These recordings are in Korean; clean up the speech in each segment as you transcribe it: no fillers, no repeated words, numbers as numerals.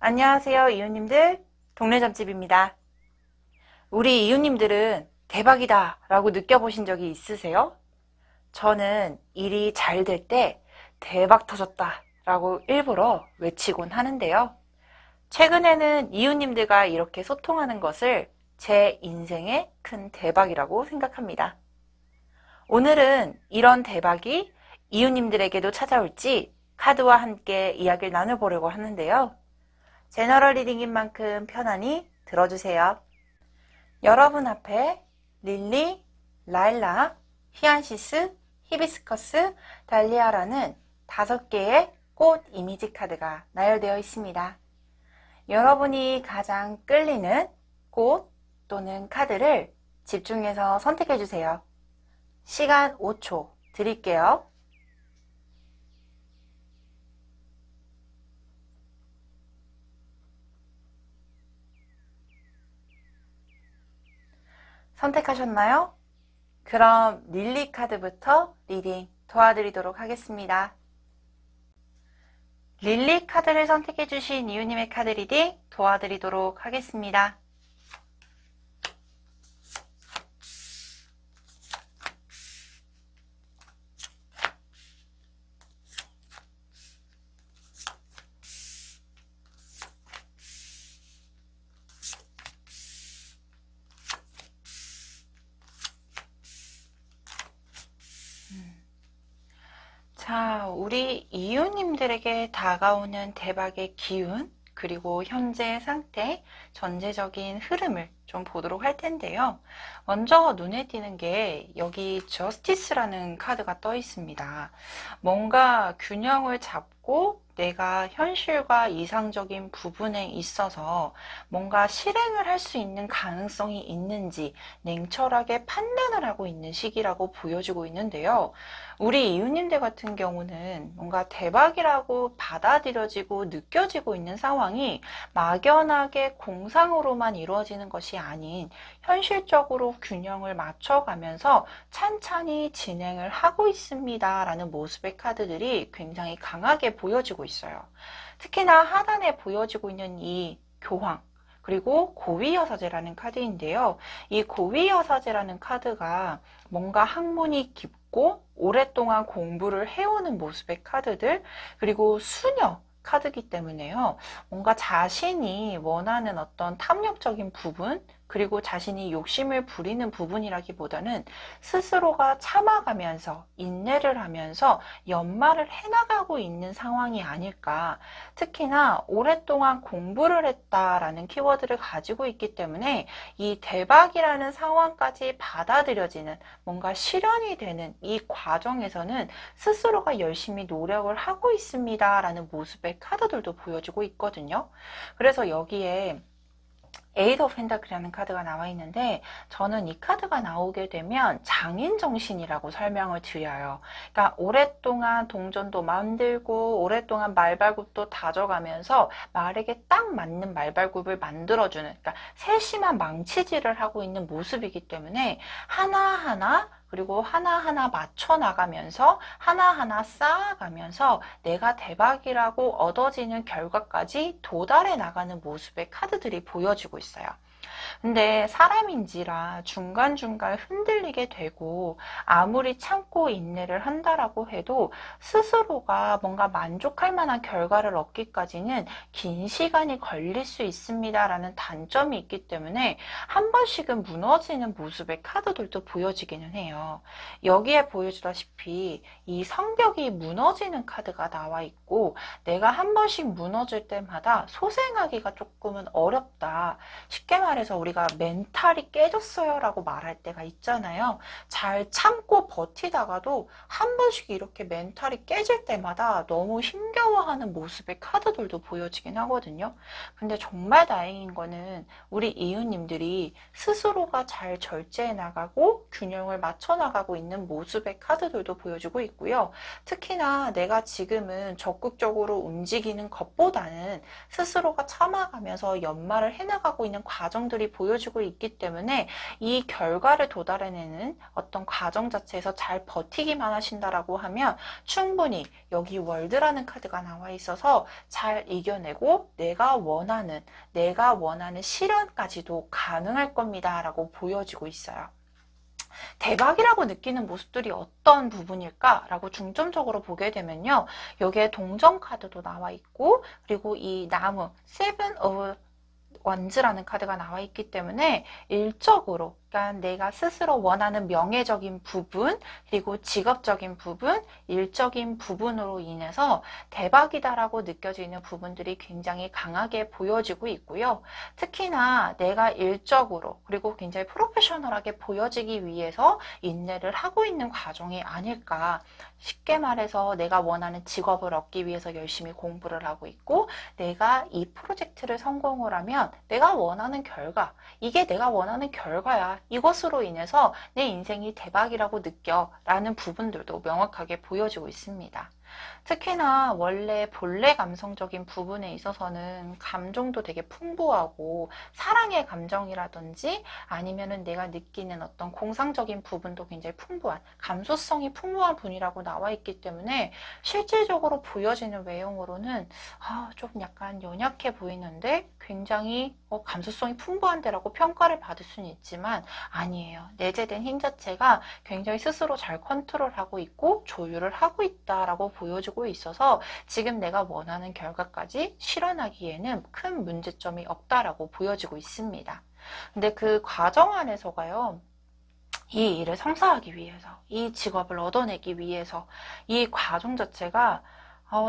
안녕하세요, 이웃님들. 동네 점집입니다. 우리 이웃님들은 대박이다 라고 느껴보신 적이 있으세요? 저는 일이 잘 될 때 대박 터졌다 라고 일부러 외치곤 하는데요. 최근에는 이웃님들과 이렇게 소통하는 것을 제 인생의 큰 대박이라고 생각합니다. 오늘은 이런 대박이 이웃님들에게도 찾아올지 카드와 함께 이야기를 나눠보려고 하는데요. 제너럴 리딩인 만큼 편안히 들어주세요. 여러분 앞에 릴리, 라일락, 히안시스, 히비스커스, 달리아라는 5개의 꽃 이미지 카드가 나열되어 있습니다. 여러분이 가장 끌리는 꽃 또는 카드를 집중해서 선택해 주세요. 시간 5초 드릴게요. 선택하셨나요? 그럼 릴리 카드부터 리딩 도와드리도록 하겠습니다. 릴리 카드를 선택해주신 이웃님의 카드 리딩 도와드리도록 하겠습니다. 자, 우리 이웃님들에게 다가오는 대박의 기운, 그리고 현재 상태, 전체적인 흐름을 좀 보도록 할 텐데요. 먼저 눈에 띄는 게 여기 저스티스라는 카드가 떠 있습니다. 뭔가 균형을 잡고 내가 현실과 이상적인 부분에 있어서 뭔가 실행을 할 수 있는 가능성이 있는지 냉철하게 판단을 하고 있는 시기라고 보여지고 있는데요. 우리 이웃님들 같은 경우는 뭔가 대박이라고 받아들여지고 느껴지고 있는 상황이 막연하게 공상으로만 이루어지는 것이 아닌 현실적으로 균형을 맞춰가면서 찬찬히 진행을 하고 있습니다 라는 모습의 카드들이 굉장히 강하게 보여지고 있어요. 특히나 하단에 보여지고 있는 이 교황, 그리고 고위여사제라는 카드인데요. 이 고위여사제라는 카드가 뭔가 학문이 깊고 오랫동안 공부를 해오는 모습의 카드들, 그리고 수녀 카드이기 때문에요. 뭔가 자신이 원하는 어떤 탐욕적인 부분, 그리고 자신이 욕심을 부리는 부분이라기보다는 스스로가 참아가면서 인내를 하면서 연말을 해나가고 있는 상황이 아닐까. 특히나 오랫동안 공부를 했다라는 키워드를 가지고 있기 때문에 이 대박이라는 상황까지 받아들여지는 뭔가 실현이 되는 이 과정에서는 스스로가 열심히 노력을 하고 있습니다 라는 모습의 카드들도 보여지고 있거든요. 그래서 여기에 에이드 오브 펜타클이라는 카드가 나와 있는데 저는 이 카드가 나오게 되면 장인정신이라고 설명을 드려요. 그러니까 오랫동안 동전도 만들고 오랫동안 말발굽도 다져가면서 말에게 딱 맞는 말발굽을 만들어주는, 그러니까 세심한 망치질을 하고 있는 모습이기 때문에 하나하나, 그리고 하나하나 맞춰나가면서 하나하나 쌓아가면서 내가 대박이라고 얻어지는 결과까지 도달해 나가는 모습의 카드들이 보여지고 있어요. 근데 사람인지라 중간중간 흔들리게 되고 아무리 참고 인내를 한다라고 해도 스스로가 뭔가 만족할 만한 결과를 얻기까지는 긴 시간이 걸릴 수 있습니다 라는 단점이 있기 때문에 한 번씩은 무너지는 모습의 카드들도 보여지기는 해요. 여기에 보여주다시피 이 성벽이 무너지는 카드가 나와 있고 내가 한 번씩 무너질 때마다 소생하기가 조금은 어렵다. 쉽게 말해서 우리가 멘탈이 깨졌어요 라고 말할 때가 있잖아요. 잘 참고 버티다가도 한 번씩 이렇게 멘탈이 깨질 때마다 너무 힘겨워하는 모습의 카드들도 보여지긴 하거든요. 근데 정말 다행인 거는 우리 이웃님들이 스스로가 잘 절제해 나가고 균형을 맞춰 나가고 있는 모습의 카드들도 보여주고 있고요. 특히나 내가 지금은 적극적으로 움직이는 것보다는 스스로가 참아가면서 연말을 해나가고 있는 과정 과정들이 보여지고 있기 때문에 이 결과를 도달해내는 어떤 과정 자체에서 잘 버티기만 하신다라고 하면 충분히 여기 월드라는 카드가 나와 있어서 잘 이겨내고 내가 원하는 실현까지도 가능할 겁니다 라고 보여지고 있어요. 대박이라고 느끼는 모습들이 어떤 부분일까? 라고 중점적으로 보게 되면요. 여기에 동전 카드도 나와 있고, 그리고 이 나무, 세븐 오브 원즈라는 카드가 나와 있기 때문에 일적으로, 그러니까 내가 스스로 원하는 명예적인 부분, 그리고 직업적인 부분, 일적인 부분으로 인해서 대박이다라고 느껴지는 부분들이 굉장히 강하게 보여지고 있고요. 특히나 내가 일적으로, 그리고 굉장히 프로페셔널하게 보여지기 위해서 인내를 하고 있는 과정이 아닐까. 쉽게 말해서 내가 원하는 직업을 얻기 위해서 열심히 공부를 하고 있고, 내가 이 프로젝트를 성공을 하면 내가 원하는 결과, 이게 내가 원하는 결과야. 이것으로 인해서 내 인생이 대박이라고 느껴 라는 부분들도 명확하게 보여지고 있습니다. 특히나 원래 본래 감성적인 부분에 있어서는 감정도 되게 풍부하고 사랑의 감정이라든지 아니면은 내가 느끼는 어떤 공상적인 부분도 굉장히 풍부한 감수성이 풍부한 분이라고 나와 있기 때문에 실질적으로 보여지는 외형으로는 좀 약간 연약해 보이는데 굉장히 감수성이 풍부한데라고 평가를 받을 수는 있지만 아니에요. 내재된 힘 자체가 굉장히 스스로 잘 컨트롤하고 있고 조율을 하고 있다라고 보여지고 있어서 지금 내가 원하는 결과까지 실현하기에는 큰 문제점이 없다라고 보여지고 있습니다. 근데 그 과정 안에서가요. 이 일을 성사하기 위해서, 이 직업을 얻어내기 위해서 이 과정 자체가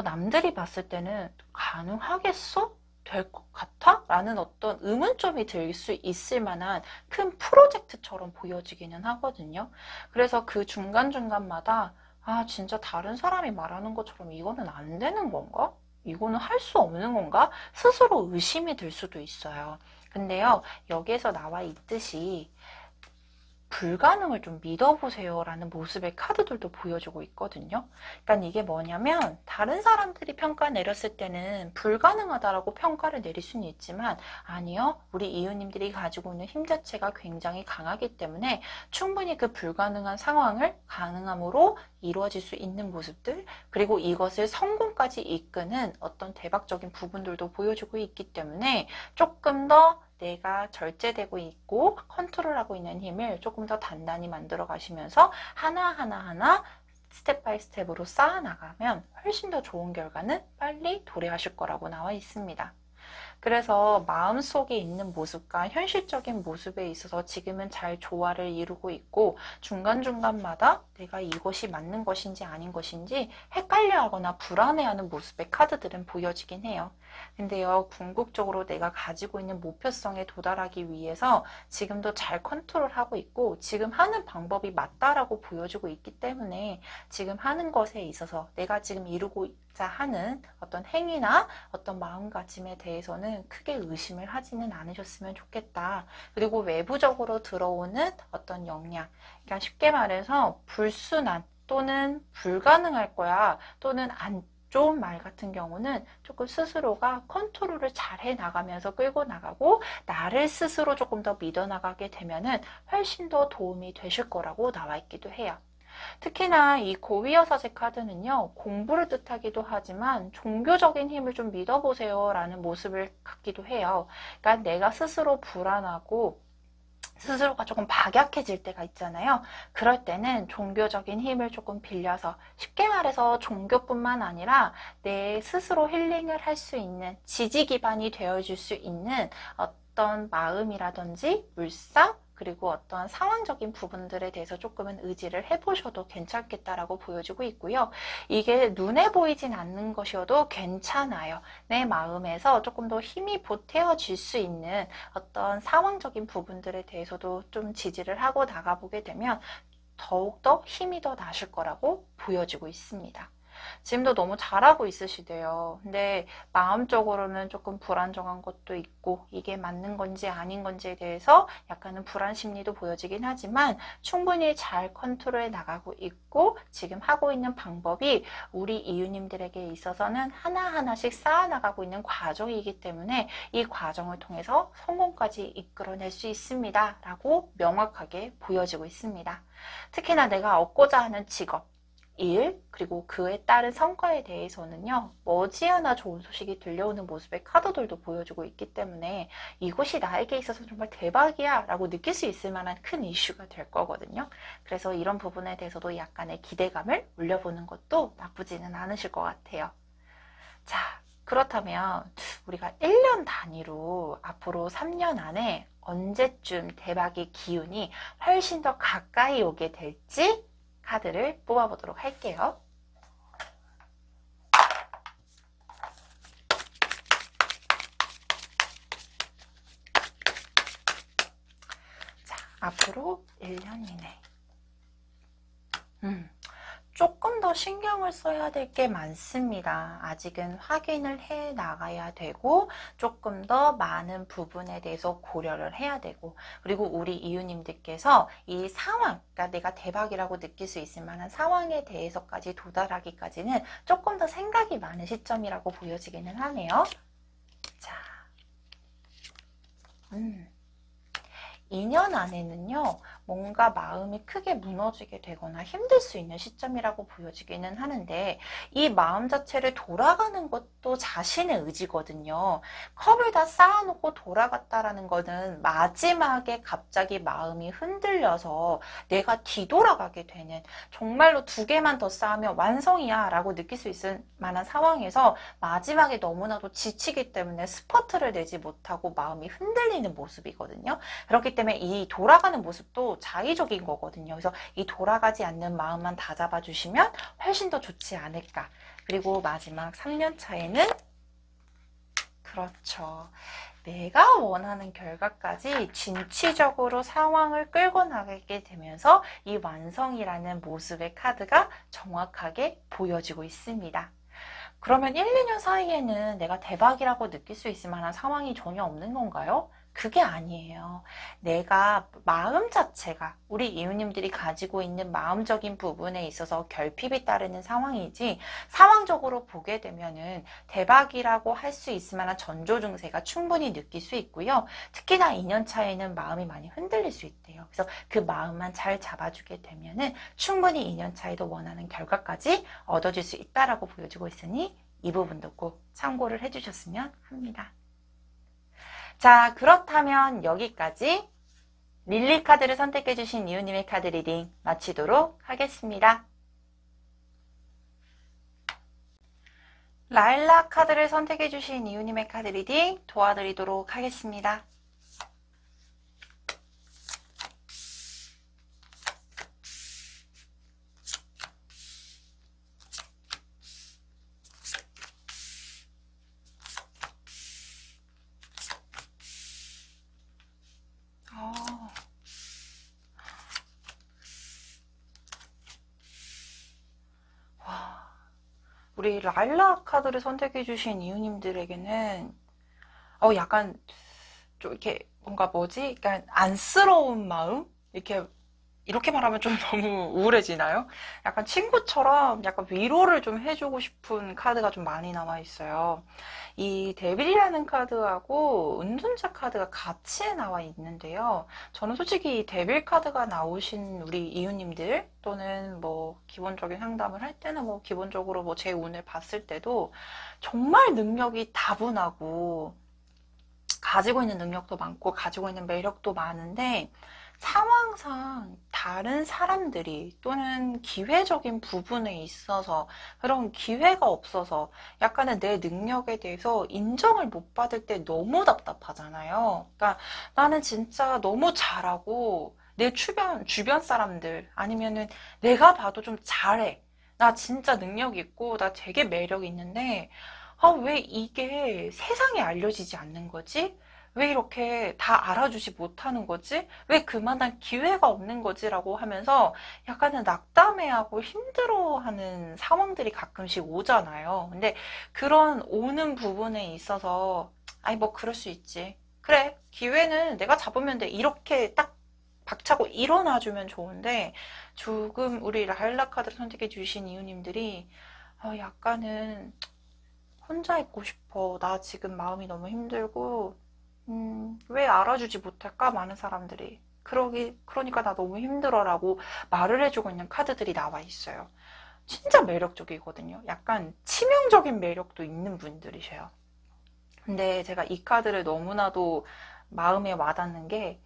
남들이 봤을 때는 가능하겠어? 될 것 같아? 라는 어떤 의문점이 들 수 있을 만한 큰 프로젝트처럼 보여지기는 하거든요. 그래서 그 중간중간마다 진짜 다른 사람이 말하는 것처럼 이거는 안 되는 건가? 이거는 할 수 없는 건가? 스스로 의심이 들 수도 있어요. 근데요, 여기에서 나와 있듯이 불가능을 좀 믿어보세요 라는 모습의 카드들도 보여주고 있거든요. 그러니까 이게 뭐냐면 다른 사람들이 평가 내렸을 때는 불가능하다라고 평가를 내릴 수는 있지만 아니요. 우리 이웃님들이 가지고 있는 힘 자체가 굉장히 강하기 때문에 충분히 그 불가능한 상황을 가능함으로 이루어질 수 있는 모습들 그리고 이것을 성공까지 이끄는 어떤 대박적인 부분들도 보여주고 있기 때문에 조금 더 내가 절제되고 있고 컨트롤하고 있는 힘을 조금 더 단단히 만들어 가시면서 하나하나 스텝 바이 스텝으로 쌓아 나가면 훨씬 더 좋은 결과는 빨리 도래하실 거라고 나와 있습니다. 그래서 마음속에 있는 모습과 현실적인 모습에 있어서 지금은 잘 조화를 이루고 있고 중간중간마다 내가 이것이 맞는 것인지 아닌 것인지 헷갈려하거나 불안해하는 모습의 카드들은 보여지긴 해요. 근데요, 궁극적으로 내가 가지고 있는 목표성에 도달하기 위해서 지금도 잘 컨트롤하고 있고 지금 하는 방법이 맞다라고 보여지고 있기 때문에 지금 하는 것에 있어서 내가 지금 이루고자 하는 어떤 행위나 어떤 마음가짐에 대해서는 크게 의심을 하지는 않으셨으면 좋겠다. 그리고 외부적으로 들어오는 어떤 역량, 그러니까 쉽게 말해서 불순한 또는 불가능할 거야 또는 안 좋은 말 같은 경우는 조금 스스로가 컨트롤을 잘 해 나가면서 끌고 나가고 나를 스스로 조금 더 믿어 나가게 되면은 훨씬 더 도움이 되실 거라고 나와 있기도 해요. 특히나 이 고위여사제 카드는요, 공부를 뜻하기도 하지만 종교적인 힘을 좀 믿어보세요 라는 모습을 갖기도 해요. 그러니까 내가 스스로 불안하고 스스로가 조금 박약해질 때가 있잖아요. 그럴 때는 종교적인 힘을 조금 빌려서 쉽게 말해서 종교뿐만 아니라 내 스스로 힐링을 할 수 있는 지지 기반이 되어줄 수 있는 어떤 마음이라든지 물상 그리고 어떤 상황적인 부분들에 대해서 조금은 의지를 해보셔도 괜찮겠다라고 보여지고 있고요. 이게 눈에 보이진 않는 것이어도 괜찮아요. 내 마음에서 조금 더 힘이 보태어질 수 있는 어떤 상황적인 부분들에 대해서도 좀 지지를 하고 나가보게 되면 더욱더 힘이 더 나실 거라고 보여지고 있습니다. 지금도 너무 잘하고 있으시대요. 근데 마음적으로는 조금 불안정한 것도 있고 이게 맞는 건지 아닌 건지에 대해서 약간은 불안 심리도 보여지긴 하지만 충분히 잘 컨트롤해 나가고 있고 지금 하고 있는 방법이 우리 이유님들에게 있어서는 하나하나씩 쌓아나가고 있는 과정이기 때문에 이 과정을 통해서 성공까지 이끌어낼 수 있습니다. 라고 명확하게 보여지고 있습니다. 특히나 내가 얻고자 하는 직업, 일, 그리고 그에 따른 성과에 대해서는요, 머지않아 좋은 소식이 들려오는 모습의 카드들도 보여주고 있기 때문에 이것이 나에게 있어서 정말 대박이야 라고 느낄 수 있을 만한 큰 이슈가 될 거거든요. 그래서 이런 부분에 대해서도 약간의 기대감을 올려보는 것도 나쁘지는 않으실 것 같아요. 자, 그렇다면 우리가 1년 단위로 앞으로 3년 안에 언제쯤 대박의 기운이 훨씬 더 가까이 오게 될지 카드를 뽑아보도록 할게요. 자, 앞으로 1년 이내. 조금 더 신경을 써야 될 게 많습니다. 아직은 확인을 해 나가야 되고 조금 더 많은 부분에 대해서 고려를 해야 되고 그리고 우리 이유님들께서 이 상황, 그러니까 내가 대박이라고 느낄 수 있을 만한 상황에 대해서까지 도달하기까지는 조금 더 생각이 많은 시점이라고 보여지기는 하네요. 자, 2년 안에는요, 뭔가 마음이 크게 무너지게 되거나 힘들 수 있는 시점이라고 보여지기는 하는데, 이 마음 자체를 돌아가는 것도 자신의 의지거든요. 컵을 다 쌓아놓고 돌아갔다라는 거는 마지막에 갑자기 마음이 흔들려서 내가 뒤돌아가게 되는, 정말로 2개만 더 쌓으면 완성이야 라고 느낄 수 있을 만한 상황에서 마지막에 너무나도 지치기 때문에 스퍼트를 내지 못하고 마음이 흔들리는 모습이거든요. 그렇기 때문에 이 돌아가는 모습도 자의적인 거거든요. 그래서 이 돌아가지 않는 마음만 다잡아 주시면 훨씬 더 좋지 않을까. 그리고 마지막 3년 차에는 그렇죠. 내가 원하는 결과까지 진취적으로 상황을 끌고 나가게 되면서 이 완성이라는 모습의 카드가 정확하게 보여지고 있습니다. 그러면 1, 2년 사이에는 내가 대박이라고 느낄 수 있을 만한 상황이 전혀 없는 건가요? 그게 아니에요. 내가 마음 자체가 우리 이웃님들이 가지고 있는 마음적인 부분에 있어서 결핍이 따르는 상황이지 상황적으로 보게 되면은 대박이라고 할 수 있을 만한 전조 증세가 충분히 느낄 수 있고요. 특히나 2년 차에는 마음이 많이 흔들릴 수 있대요. 그래서 그 마음만 잘 잡아주게 되면은 충분히 2년 차에도 원하는 결과까지 얻어질 수 있다라고 보여주고 있으니 이 부분도 꼭 참고를 해주셨으면 합니다. 자, 그렇다면 여기까지 릴리 카드를 선택해주신 이웃님의 카드 리딩 마치도록 하겠습니다. 라일락 카드를 선택해주신 이웃님의 카드 리딩 도와드리도록 하겠습니다. 우리 라일락 카드를 선택해주신 이웃님들에게는 약간 좀 이렇게 뭔가 뭐지? 약간 안쓰러운 마음? 이렇게 말하면 좀 너무 우울해지나요? 약간 친구처럼 약간 위로를 좀 해주고 싶은 카드가 좀 많이 남아 있어요. 이 데빌이라는 카드하고 은둔자 카드가 같이 나와 있는데요. 저는 솔직히 이 데빌 카드가 나오신 우리 이웃님들 또는 뭐 기본적인 상담을 할 때는 뭐 기본적으로 뭐 제 운을 봤을 때도 정말 능력이 다분하고 가지고 있는 능력도 많고 가지고 있는 매력도 많은데 상황상 다른 사람들이 또는 기회적인 부분에 있어서 그런 기회가 없어서 약간은 내 능력에 대해서 인정을 못 받을 때 너무 답답하잖아요. 그러니까 나는 진짜 너무 잘하고 내 주변 사람들 아니면은 내가 봐도 좀 잘해. 나 진짜 능력 있고 나 되게 매력 있는데 왜 이게 세상에 알려지지 않는 거지? 왜 이렇게 다 알아주지 못하는 거지? 왜 그만한 기회가 없는 거지? 라고 하면서 약간은 낙담해하고 힘들어하는 상황들이 가끔씩 오잖아요. 근데 그런 오는 부분에 있어서 아니 뭐 그럴 수 있지. 그래, 기회는 내가 잡으면 돼. 이렇게 딱 박차고 일어나주면 좋은데 조금 우리 라일락 카드를 선택해 주신 이유님들이 약간은 혼자 있고 싶어. 나 지금 마음이 너무 힘들고 왜 알아주지 못할까? 많은 사람들이. 그러니까 나 너무 힘들어라고 말을 해주고 있는 카드들이 나와 있어요. 진짜 매력적이거든요. 약간 치명적인 매력도 있는 분들이셔요. 근데 제가 이 카드를 너무나도 마음에 와닿는 게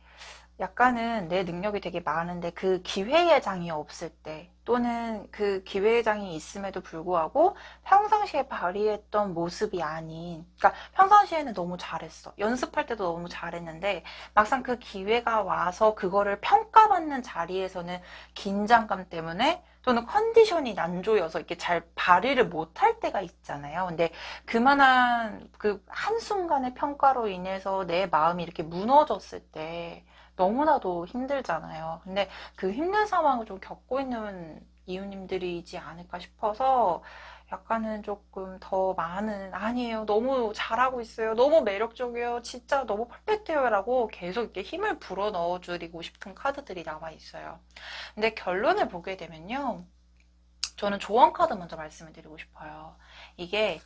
약간은 내 능력이 되게 많은데 그 기회의 장이 없을 때 또는 그 기회의 장이 있음에도 불구하고 평상시에 발휘했던 모습이 아닌, 그러니까 평상시에는 너무 잘했어. 연습할 때도 너무 잘했는데 막상 그 기회가 와서 그거를 평가받는 자리에서는 긴장감 때문에 또는 컨디션이 난조여서 이렇게 잘 발휘를 못할 때가 있잖아요. 근데 그만한 그 한순간의 평가로 인해서 내 마음이 이렇게 무너졌을 때 너무나도 힘들잖아요. 근데 그 힘든 상황을 좀 겪고 있는 이웃님들이지 않을까 싶어서 약간은 조금 더 많은, 아니에요, 너무 잘하고 있어요, 너무 매력적이에요, 진짜 너무 퍼펙트해요 라고 계속 이렇게 힘을 불어 넣어드리고 싶은 카드들이 남아 있어요. 근데 결론을 보게 되면요, 저는 조언 카드 먼저 말씀을 드리고 싶어요. 이게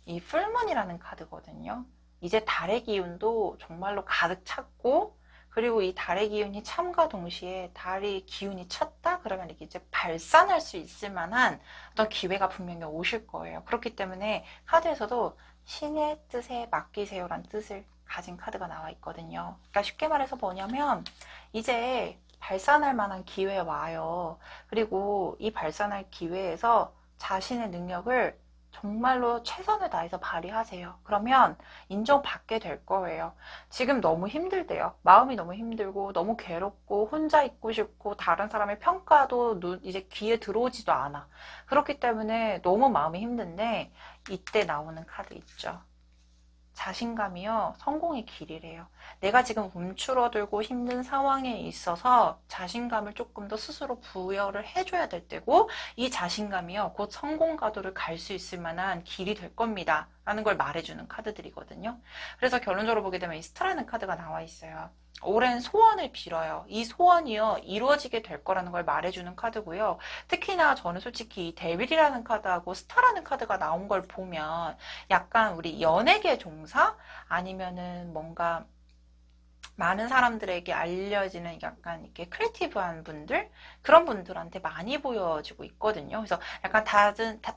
이 풀문이라는 카드거든요. 이제 달의 기운도 정말로 가득 찼고, 그리고 이 달의 기운이 참과 동시에 달의 기운이 찼다? 그러면 이게 이제 발산할 수 있을 만한 어떤 기회가 분명히 오실 거예요. 그렇기 때문에 카드에서도 신의 뜻에 맡기세요라는 뜻을 가진 카드가 나와 있거든요. 그러니까 쉽게 말해서 뭐냐면 이제 발산할 만한 기회 와요. 그리고 이 발산할 기회에서 자신의 능력을 정말로 최선을 다해서 발휘하세요. 그러면 인정받게 될 거예요. 지금 너무 힘들대요. 마음이 너무 힘들고 너무 괴롭고 혼자 있고 싶고 다른 사람의 평가도 이제 귀에 들어오지도 않아. 그렇기 때문에 너무 마음이 힘든데 이때 나오는 카드 있죠. 자신감이요, 성공의 길이래요. 내가 지금 움츠러들고 힘든 상황에 있어서 자신감을 조금 더 스스로 부여를 해줘야 될 때고, 이 자신감이요, 곧 성공 가도를 갈 수 있을 만한 길이 될 겁니다. 라는 걸 말해주는 카드들이거든요. 그래서 결론적으로 보게 되면 이 스타라는 카드가 나와 있어요. 오랜 소원을 빌어요. 이 소원이요, 이루어지게 될 거라는 걸 말해주는 카드고요. 특히나 저는 솔직히 이 데빌이라는 카드하고 스타라는 카드가 나온 걸 보면 약간 우리 연예계 종사? 아니면은 뭔가 많은 사람들에게 알려지는 약간 이렇게 크리에이티브한 분들, 그런 분들한테 많이 보여지고 있거든요. 그래서 약간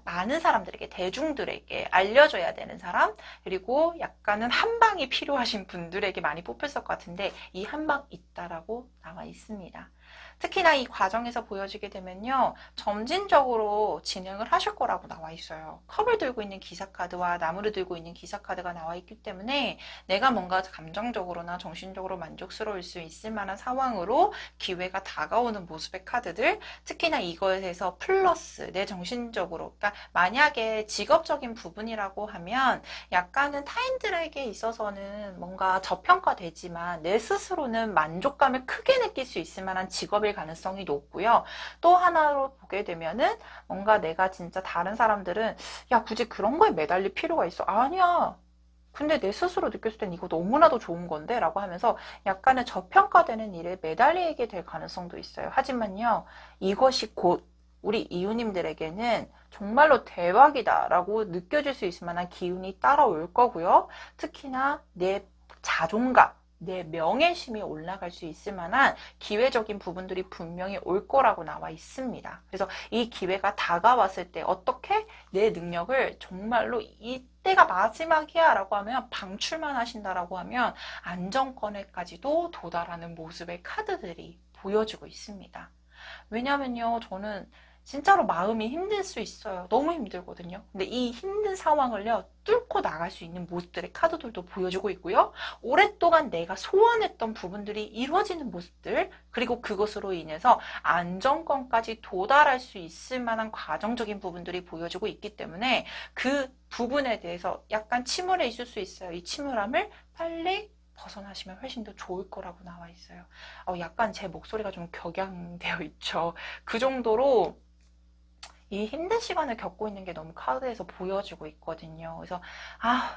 많은 사람들에게, 대중들에게 알려줘야 되는 사람, 그리고 약간은 한방이 필요하신 분들에게 많이 뽑혔을 것 같은데 이 한방 있다라고 나와 있습니다. 특히나 이 과정에서 보여지게 되면요, 점진적으로 진행을 하실 거라고 나와 있어요. 컵을 들고 있는 기사카드와 나무를 들고 있는 기사카드가 나와 있기 때문에 내가 뭔가 감정적으로나 정신적으로 만족스러울 수 있을 만한 상황으로 기회가 다가오는 모습의 카드들, 특히나 이거에 대해서 플러스 내 정신적으로, 그러니까 만약에 직업적인 부분이라고 하면 약간은 타인들에게 있어서는 뭔가 저평가되지만 내 스스로는 만족감을 크게 느낄 수 있을 만한 직업일 가능성이 높고요. 또 하나로 보게 되면은 뭔가 내가 진짜 다른 사람들은 야, 굳이 그런 거에 매달릴 필요가 있어? 아니야. 근데 내 스스로 느꼈을 땐 이거 너무나도 좋은 건데? 라고 하면서 약간의 저평가되는 일에 매달리게 될 가능성도 있어요. 하지만요, 이것이 곧 우리 이웃님들에게는 정말로 대박이다 라고 느껴질 수 있을 만한 기운이 따라올 거고요. 특히나 내 자존감, 내 명예심이 올라갈 수 있을 만한 기회적인 부분들이 분명히 올 거라고 나와 있습니다. 그래서 이 기회가 다가왔을 때 어떻게 내 능력을 정말로 이때가 마지막이야 라고 하면, 방출만 하신다라고 하면 안정권에까지도 도달하는 모습의 카드들이 보여지고 있습니다. 왜냐면요, 저는 진짜로 마음이 힘들 수 있어요. 너무 힘들거든요. 근데 이 힘든 상황을요, 뚫고 나갈 수 있는 모습들의 카드들도 보여주고 있고요. 오랫동안 내가 소원했던 부분들이 이루어지는 모습들, 그리고 그것으로 인해서 안정권까지 도달할 수 있을 만한 과정적인 부분들이 보여주고 있기 때문에 그 부분에 대해서 약간 침울해 있을 수 있어요. 이 침울함을 빨리 벗어나시면 훨씬 더 좋을 거라고 나와 있어요. 약간 제 목소리가 좀 격양되어 있죠. 그 정도로 이 힘든 시간을 겪고 있는 게 너무 카드에서 보여지고 있거든요. 그래서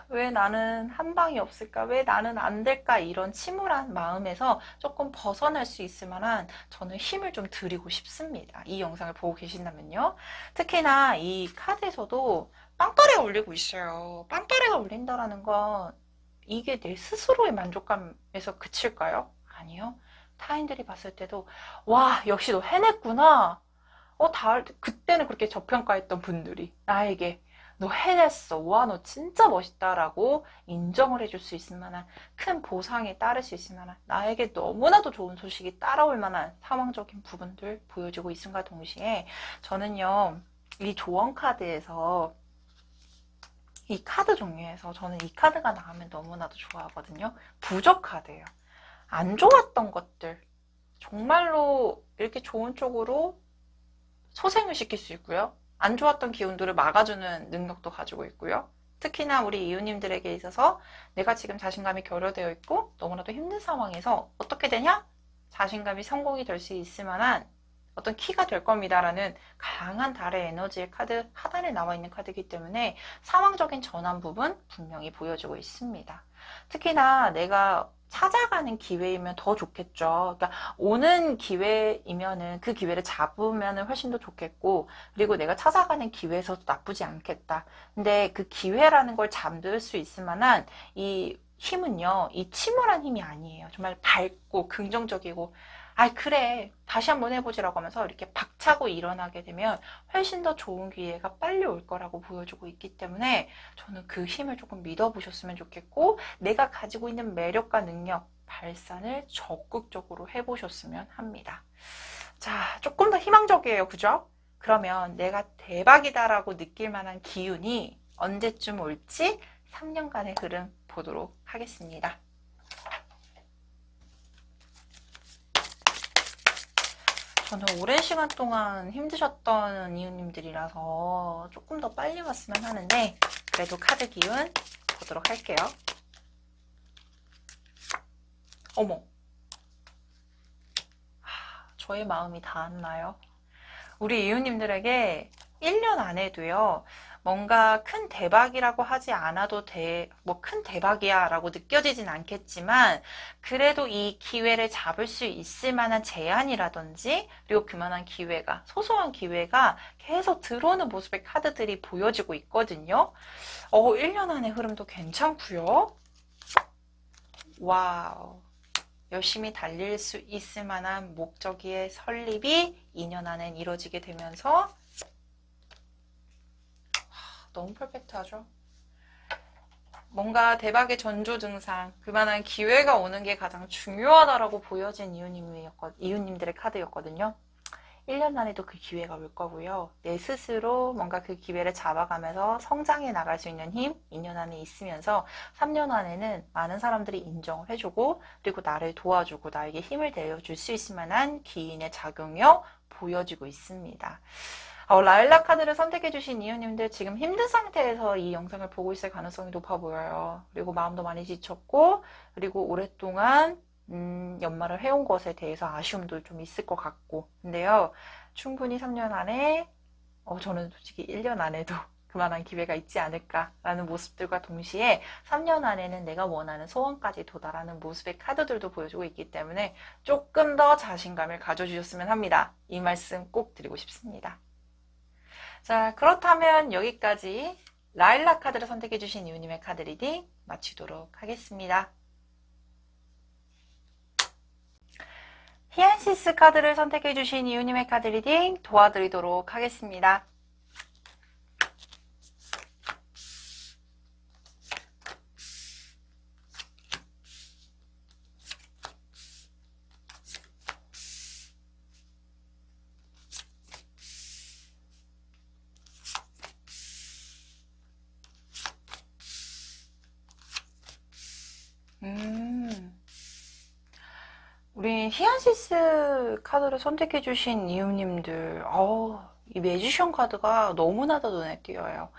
왜 나는 한 방이 없을까? 왜 나는 안 될까? 이런 침울한 마음에서 조금 벗어날 수 있을 만한 저는 힘을 좀 드리고 싶습니다. 이 영상을 보고 계신다면요. 특히나 이 카드에서도 빵빠레가 울리고 있어요. 빵빠레가 울린다라는 건 이게 내 스스로의 만족감에서 그칠까요? 아니요. 타인들이 봤을 때도 와, 역시 너 해냈구나. 그때는 그렇게 저평가했던 분들이 나에게 너 해냈어. 와, 너 진짜 멋있다라고 인정을 해줄 수 있을 만한 큰 보상에 따를 수 있을 만한 나에게 너무나도 좋은 소식이 따라올 만한 상황적인 부분들 보여주고 있음과 동시에 저는요, 이 조언 카드에서 이 카드 종류에서 저는 이 카드가 나오면 너무나도 좋아하거든요. 부적 카드예요. 안 좋았던 것들 정말로 이렇게 좋은 쪽으로 소생을 시킬 수 있고요. 안 좋았던 기운들을 막아주는 능력도 가지고 있고요. 특히나 우리 이웃님들에게 있어서 내가 지금 자신감이 결여되어 있고 너무나도 힘든 상황에서 어떻게 되냐? 자신감이 성공이 될 수 있을 만한 어떤 키가 될 겁니다라는 강한 달의 에너지의 카드 하단에 나와 있는 카드이기 때문에 상황적인 전환 부분 분명히 보여주고 있습니다. 특히나 내가 찾아가는 기회이면 더 좋겠죠. 그러니까 오는 기회이면은 그 기회를 잡으면 훨씬 더 좋겠고, 그리고 내가 찾아가는 기회에서도 나쁘지 않겠다. 근데 그 기회라는 걸 잡을 수 있을 만한 이 힘은요, 이 침울한 힘이 아니에요. 정말 밝고 긍정적이고, 그래, 다시 한번 해보지라고 하면서 이렇게 박차고 일어나게 되면 훨씬 더 좋은 기회가 빨리 올 거라고 보여주고 있기 때문에 저는 그 힘을 조금 믿어보셨으면 좋겠고, 내가 가지고 있는 매력과 능력 발산을 적극적으로 해보셨으면 합니다. 자, 조금 더 희망적이에요. 그죠? 그러면 내가 대박이다라고 느낄 만한 기운이 언제쯤 올지 3년간의 흐름 보도록 하겠습니다. 저는 오랜 시간 동안 힘드셨던 이웃님들이라서 조금 더 빨리 왔으면 하는데 그래도 카드 기운 보도록 할게요. 어머, 저의 마음이 닿았나요? 우리 이웃님들에게 1년 안에도요, 뭔가 큰 대박이라고 하지 않아도 뭐 큰 대박이야 라고 느껴지진 않겠지만, 그래도 이 기회를 잡을 수 있을 만한 제안이라든지, 그리고 그만한 기회가, 소소한 기회가 계속 들어오는 모습의 카드들이 보여지고 있거든요. 1년 안의 흐름도 괜찮고요. 와우. 열심히 달릴 수 있을 만한 목적의 설립이 2년 안에 이루어지게 되면서 너무 퍼펙트하죠. 뭔가 대박의 전조 증상, 그만한 기회가 오는 게 가장 중요하다라고 보여진 이웃님들의 카드였거든요. 1년 안에도 그 기회가 올 거고요. 내 스스로 뭔가 그 기회를 잡아가면서 성장해 나갈 수 있는 힘 2년 안에 있으면서 3년 안에는 많은 사람들이 인정을 해주고 그리고 나를 도와주고 나에게 힘을 내어줄 수 있을 만한 기인의 작용력 보여지고 있습니다. 라일락 카드를 선택해주신 이웃님들 지금 힘든 상태에서 이 영상을 보고 있을 가능성이 높아 보여요. 그리고 마음도 많이 지쳤고 그리고 오랫동안 연말을 해온 것에 대해서 아쉬움도 좀 있을 것 같고 근데요 충분히 3년 안에 저는 솔직히 1년 안에도 그만한 기회가 있지 않을까라는 모습들과 동시에 3년 안에는 내가 원하는 소원까지 도달하는 모습의 카드들도 보여주고 있기 때문에 조금 더 자신감을 가져주셨으면 합니다. 이 말씀 꼭 드리고 싶습니다. 자, 그렇다면 여기까지 라일락 카드를 선택해주신 이웃님의 카드 리딩 마치도록 하겠습니다. 히안시스 카드를 선택해주신 이웃님의 카드 리딩 도와드리도록 하겠습니다. 우리 히안시스 카드를 선택해주신 이웃님들, 이 매지션 카드가 너무나도 눈에 띄어요.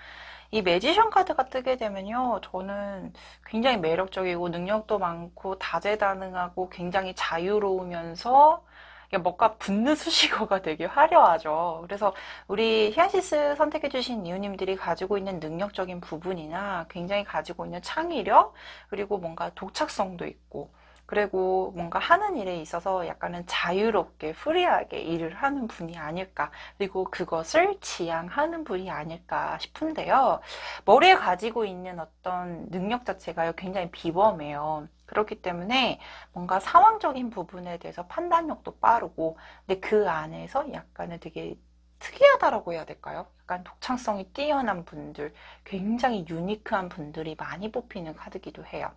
이 매지션 카드가 뜨게 되면요, 저는 굉장히 매력적이고 능력도 많고 다재다능하고 굉장히 자유로우면서 이게 뭔가 붙는 수식어가 되게 화려하죠. 그래서 우리 히아시스 선택해주신 이유님들이 가지고 있는 능력적인 부분이나 굉장히 가지고 있는 창의력, 그리고 뭔가 독창성도 있고, 그리고 뭔가 하는 일에 있어서 약간은 자유롭게 프리하게 일을 하는 분이 아닐까, 그리고 그것을 지향하는 분이 아닐까 싶은데요. 머리에 가지고 있는 어떤 능력 자체가 굉장히 비범해요. 그렇기 때문에 뭔가 상황적인 부분에 대해서 판단력도 빠르고, 근데 그 안에서 약간은 되게 특이하다라고 해야 될까요? 약간 독창성이 뛰어난 분들, 굉장히 유니크한 분들이 많이 뽑히는 카드기도 해요.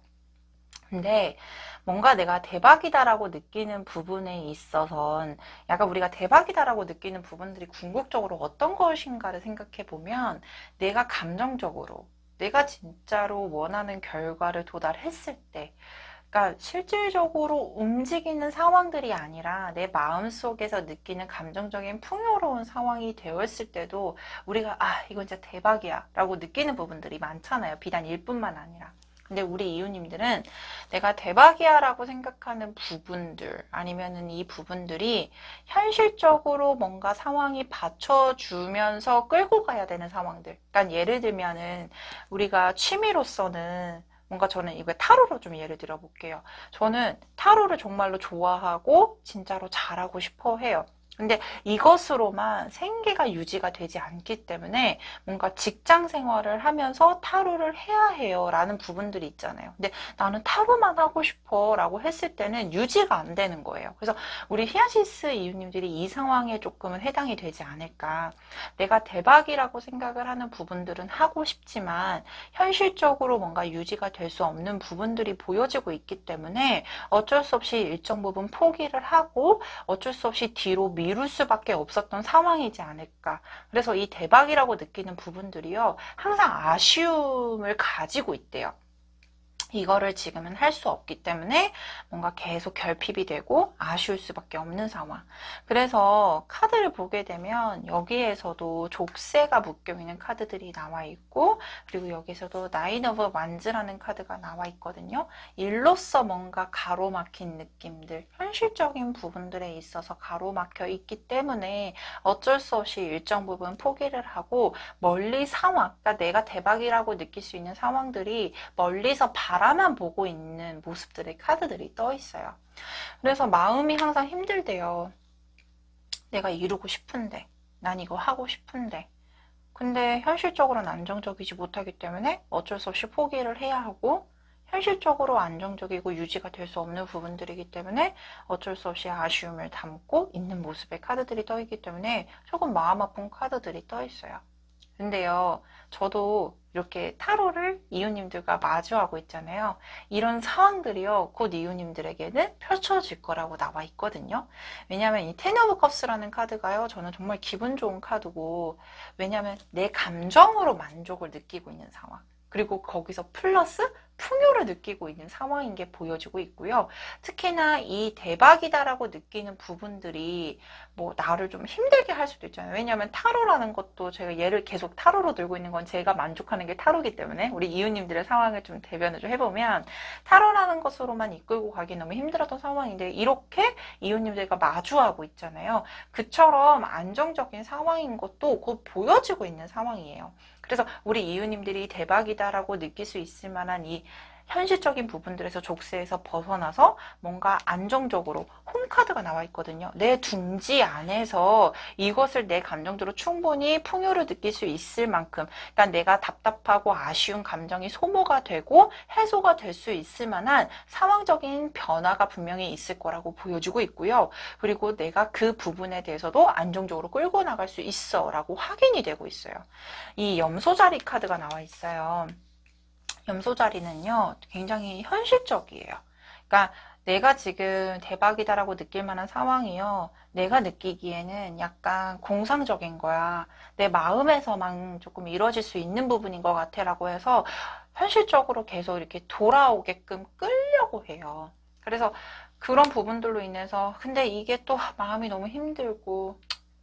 근데 뭔가 내가 대박이다라고 느끼는 부분에 있어선 약간 우리가 대박이다라고 느끼는 부분들이 궁극적으로 어떤 것인가를 생각해 보면 내가 감정적으로 내가 진짜로 원하는 결과를 도달했을 때, 그러니까 실질적으로 움직이는 상황들이 아니라 내 마음속에서 느끼는 감정적인 풍요로운 상황이 되었을 때도 우리가 이건 진짜 대박이야 라고 느끼는 부분들이 많잖아요. 비단 일뿐만 아니라. 근데 우리 이웃님들은 내가 대박이야 라고 생각하는 부분들, 아니면은 이 부분들이 현실적으로 뭔가 상황이 받쳐주면서 끌고 가야 되는 상황들. 그러니까 예를 들면은 우리가 취미로서는 뭔가 저는 이거 타로로 좀 예를 들어 볼게요. 저는 타로를 정말로 좋아하고 진짜로 잘하고 싶어 해요. 근데 이것으로만 생계가 유지가 되지 않기 때문에 뭔가 직장 생활을 하면서 타로를 해야 해요 라는 부분들이 있잖아요. 근데 나는 타로만 하고 싶어 라고 했을 때는 유지가 안 되는 거예요. 그래서 우리 히아시스 이웃님들이 이 상황에 조금은 해당이 되지 않을까. 내가 대박이라고 생각을 하는 부분들은 하고 싶지만 현실적으로 뭔가 유지가 될 수 없는 부분들이 보여지고 있기 때문에 어쩔 수 없이 일정 부분 포기를 하고 어쩔 수 없이 뒤로 미룰 수밖에 없었던 상황이지 않을까. 그래서 이 대박이라고 느끼는 부분들이요, 항상 아쉬움을 가지고 있대요. 이거를 지금은 할 수 없기 때문에 뭔가 계속 결핍이 되고 아쉬울 수밖에 없는 상황. 그래서 카드를 보게 되면 여기에서도 족쇄가 묶여있는 카드들이 나와 있고, 그리고 여기서도 나인 오브 완즈라는 카드가 나와 있거든요. 일로서 뭔가 가로막힌 느낌들, 현실적인 부분들에 있어서 가로막혀 있기 때문에 어쩔 수 없이 일정 부분 포기를 하고 멀리 상황, 그러니까 내가 대박이라고 느낄 수 있는 상황들이 멀리서 바라만 보고 있는 모습들의 카드들이 떠 있어요. 그래서 마음이 항상 힘들대요. 내가 이루고 싶은데, 난 이거 하고 싶은데, 근데 현실적으로는 안정적이지 못하기 때문에 어쩔 수 없이 포기를 해야 하고, 현실적으로 안정적이고 유지가 될 수 없는 부분들이기 때문에 어쩔 수 없이 아쉬움을 담고 있는 모습의 카드들이 떠 있기 때문에 조금 마음 아픈 카드들이 떠 있어요. 근데요, 저도 이렇게 타로를 이웃님들과 마주하고 있잖아요. 이런 상황들이요, 곧 이웃님들에게는 펼쳐질 거라고 나와 있거든요. 왜냐면 이 텐 오브 컵스라는 카드가요, 저는 정말 기분 좋은 카드고, 왜냐면 내 감정으로 만족을 느끼고 있는 상황. 그리고 거기서 플러스 풍요를 느끼고 있는 상황인 게 보여지고 있고요. 특히나 이 대박이다라고 느끼는 부분들이 뭐 나를 좀 힘들게 할 수도 있잖아요. 왜냐하면 타로라는 것도 제가 얘를 계속 타로로 들고 있는 건 제가 만족하는 게 타로기 때문에 우리 이웃님들의 상황을 좀 대변을 좀 해보면 타로라는 것으로만 이끌고 가기 너무 힘들었던 상황인데 이렇게 이웃님들과 마주하고 있잖아요. 그처럼 안정적인 상황인 것도 곧 보여지고 있는 상황이에요. 그래서 우리 이웃님들이 대박이다라고 느낄 수 있을 만한 이 현실적인 부분들에서 족쇄에서 벗어나서 뭔가 안정적으로 홈카드가 나와 있거든요. 내 둥지 안에서 이것을 내 감정대로 충분히 풍요를 느낄 수 있을 만큼, 그러니까 내가 답답하고 아쉬운 감정이 소모가 되고 해소가 될 수 있을 만한 상황적인 변화가 분명히 있을 거라고 보여주고 있고요. 그리고 내가 그 부분에 대해서도 안정적으로 끌고 나갈 수 있어 라고 확인이 되고 있어요. 이 염소자리 카드가 나와 있어요. 염소자리는요, 굉장히 현실적이에요. 그러니까 내가 지금 대박이다라고 느낄 만한 상황이요, 내가 느끼기에는 약간 공상적인 거야. 내 마음에서만 조금 이루어질 수 있는 부분인 것 같아 라고 해서 현실적으로 계속 이렇게 돌아오게끔 끌려고 해요. 그래서 그런 부분들로 인해서 근데 이게 또 마음이 너무 힘들고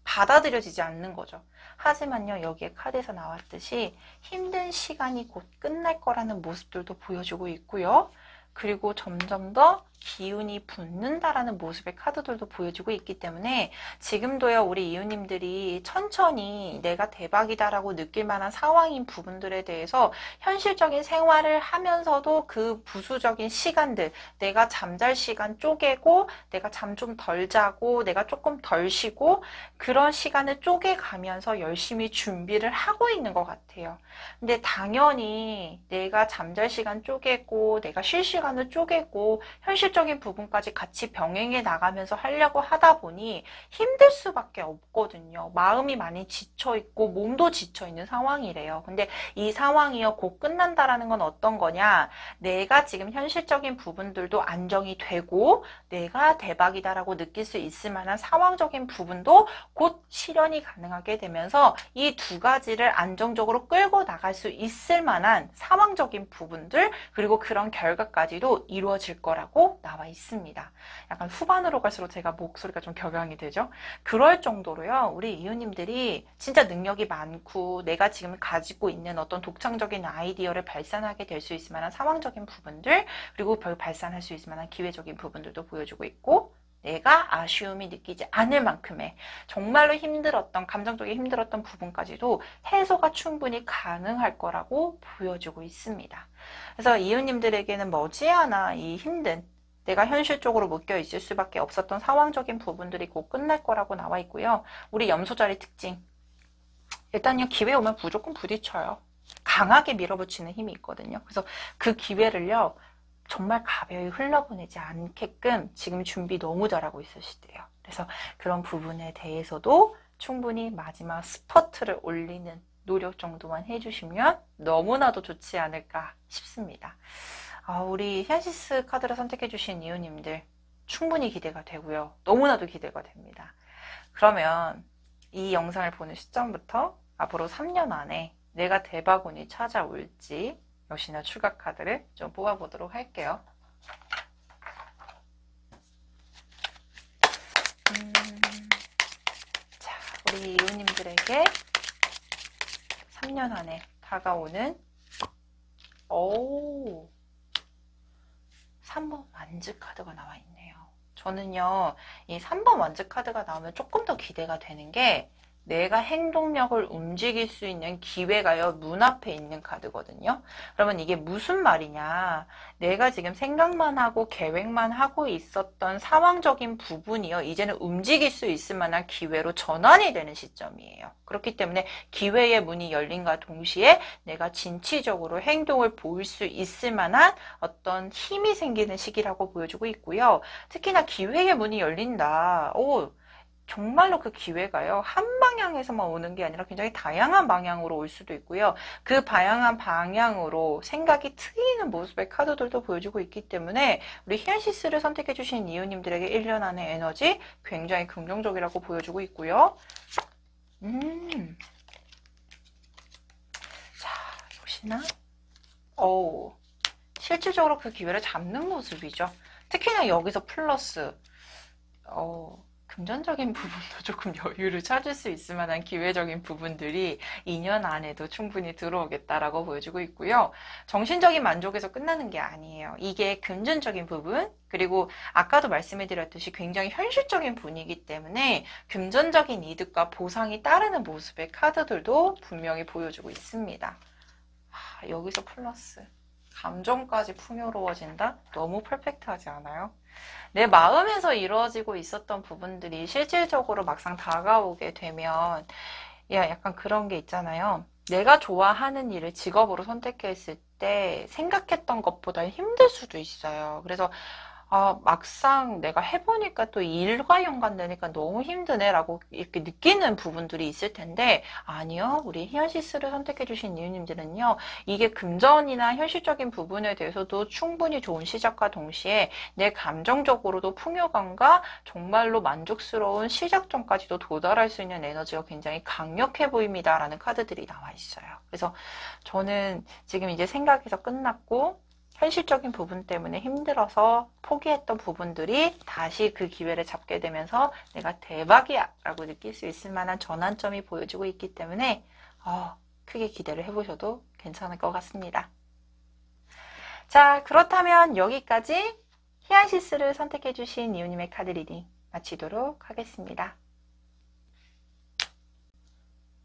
받아들여지지 않는 거죠. 하지만요, 여기에 카드에서 나왔듯이 힘든 시간이 곧 끝날 거라는 모습들도 보여주고 있고요. 그리고 점점 더 기운이 붙는다라는 모습의 카드들도 보여주고 있기 때문에 지금도요, 우리 이웃님들이 천천히 내가 대박이다라고 느낄 만한 상황인 부분들에 대해서 현실적인 생활을 하면서도 그 부수적인 시간들, 내가 잠잘 시간 쪼개고, 내가 잠 좀 덜 자고, 내가 조금 덜 쉬고, 그런 시간을 쪼개가면서 열심히 준비를 하고 있는 것 같아요. 근데 당연히 내가 잠잘 시간 쪼개고, 내가 쉴 시간을 쪼개고, 현실적인 부분까지 같이 병행해 나가면서 하려고 하다 보니 힘들 수밖에 없거든요. 마음이 많이 지쳐있고 몸도 지쳐있는 상황이래요. 근데 이 상황이요, 곧 끝난다라는 건 어떤 거냐? 내가 지금 현실적인 부분들도 안정이 되고 내가 대박이다라고 느낄 수 있을 만한 상황적인 부분도 곧 실현이 가능하게 되면서 이 두 가지를 안정적으로 끌고 나갈 수 있을 만한 상황적인 부분들, 그리고 그런 결과까지도 이루어질 거라고 나와 있습니다. 약간 후반으로 갈수록 제가 목소리가 좀 격양이 되죠. 그럴 정도로요, 우리 이웃님들이 진짜 능력이 많고 내가 지금 가지고 있는 어떤 독창적인 아이디어를 발산하게 될 수 있을 만한 상황적인 부분들, 그리고 발산할 수 있을 만한 기회적인 부분들도 보여주고 있고, 내가 아쉬움이 느끼지 않을 만큼의 정말로 힘들었던, 감정적인 힘들었던 부분까지도 해소가 충분히 가능할 거라고 보여주고 있습니다. 그래서 이웃님들에게는 머지않아 이 힘든, 내가 현실적으로 묶여 있을 수밖에 없었던 상황적인 부분들이 곧 끝날 거라고 나와 있고요. 우리 염소자리 특징, 일단요, 기회 오면 무조건 부딪혀요. 강하게 밀어붙이는 힘이 있거든요. 그래서 그 기회를요, 정말 가벼이 흘러보내지 않게끔 지금 준비 너무 잘하고 있으시대요. 그래서 그런 부분에 대해서도 충분히 마지막 스퍼트를 올리는 노력 정도만 해주시면 너무나도 좋지 않을까 싶습니다. 우리 히아시스 카드를 선택해주신 이웃님들 충분히 기대가 되고요. 너무나도 기대가 됩니다. 그러면 이 영상을 보는 시점부터 앞으로 3년 안에 내가 대박운이 찾아올지 역시나 추가 카드를 좀 뽑아보도록 할게요. 자, 우리 이웃님들에게 3년 안에 다가오는 3번 완즈 카드가 나와 있네요. 저는요, 이 3번 완즈 카드가 나오면 조금 더 기대가 되는 게, 내가 행동력을 움직일 수 있는 기회가요, 눈앞에 있는 카드거든요. 그러면 이게 무슨 말이냐? 내가 지금 생각만 하고 계획만 하고 있었던 상황적인 부분이요, 이제는 움직일 수 있을 만한 기회로 전환이 되는 시점이에요. 그렇기 때문에 기회의 문이 열린과 동시에 내가 진취적으로 행동을 보일 수 있을 만한 어떤 힘이 생기는 시기라고 보여주고 있고요. 특히나 기회의 문이 열린다. 정말로 그 기회가요, 한 방향에서만 오는 게 아니라 굉장히 다양한 방향으로 올 수도 있고요. 그 다양한 방향으로 생각이 트이는 모습의 카드들도 보여주고 있기 때문에 우리 히아시스를 선택해주신 이웃님들에게 1년 안의 에너지 굉장히 긍정적이라고 보여주고 있고요. 자, 역시나 실질적으로 그 기회를 잡는 모습이죠. 특히나 여기서 플러스 금전적인 부분도 조금 여유를 찾을 수 있을 만한 기회적인 부분들이 2년 안에도 충분히 들어오겠다라고 보여주고 있고요. 정신적인 만족에서 끝나는 게 아니에요. 이게 금전적인 부분, 그리고 아까도 말씀해드렸듯이 굉장히 현실적인 분이기 때문에 금전적인 이득과 보상이 따르는 모습의 카드들도 분명히 보여주고 있습니다. 여기서 플러스. 감정까지 풍요로워진다? 너무 퍼펙트하지 않아요? 내 마음에서 이루어지고 있었던 부분들이 실질적으로 막상 다가오게 되면 약간 그런 게 있잖아요. 내가 좋아하는 일을 직업으로 선택했을 때 생각했던 것보다 힘들 수도 있어요. 그래서 막상 내가 해보니까 또 일과 연관되니까 너무 힘드네 라고 이렇게 느끼는 부분들이 있을 텐데, 아니요, 우리 히아시스를 선택해주신 이웃님들은요, 이게 금전이나 현실적인 부분에 대해서도 충분히 좋은 시작과 동시에 내 감정적으로도 풍요감과 정말로 만족스러운 시작점까지도 도달할 수 있는 에너지가 굉장히 강력해 보입니다 라는 카드들이 나와 있어요. 그래서 저는 지금 이제 생각에서 끝났고 현실적인 부분 때문에 힘들어서 포기했던 부분들이 다시 그 기회를 잡게 되면서 내가 대박이야 라고 느낄 수 있을 만한 전환점이 보여지고 있기 때문에 크게 기대를 해보셔도 괜찮을 것 같습니다. 자, 그렇다면 여기까지 히안시스를 선택해주신 이웃님의 카드 리딩 마치도록 하겠습니다.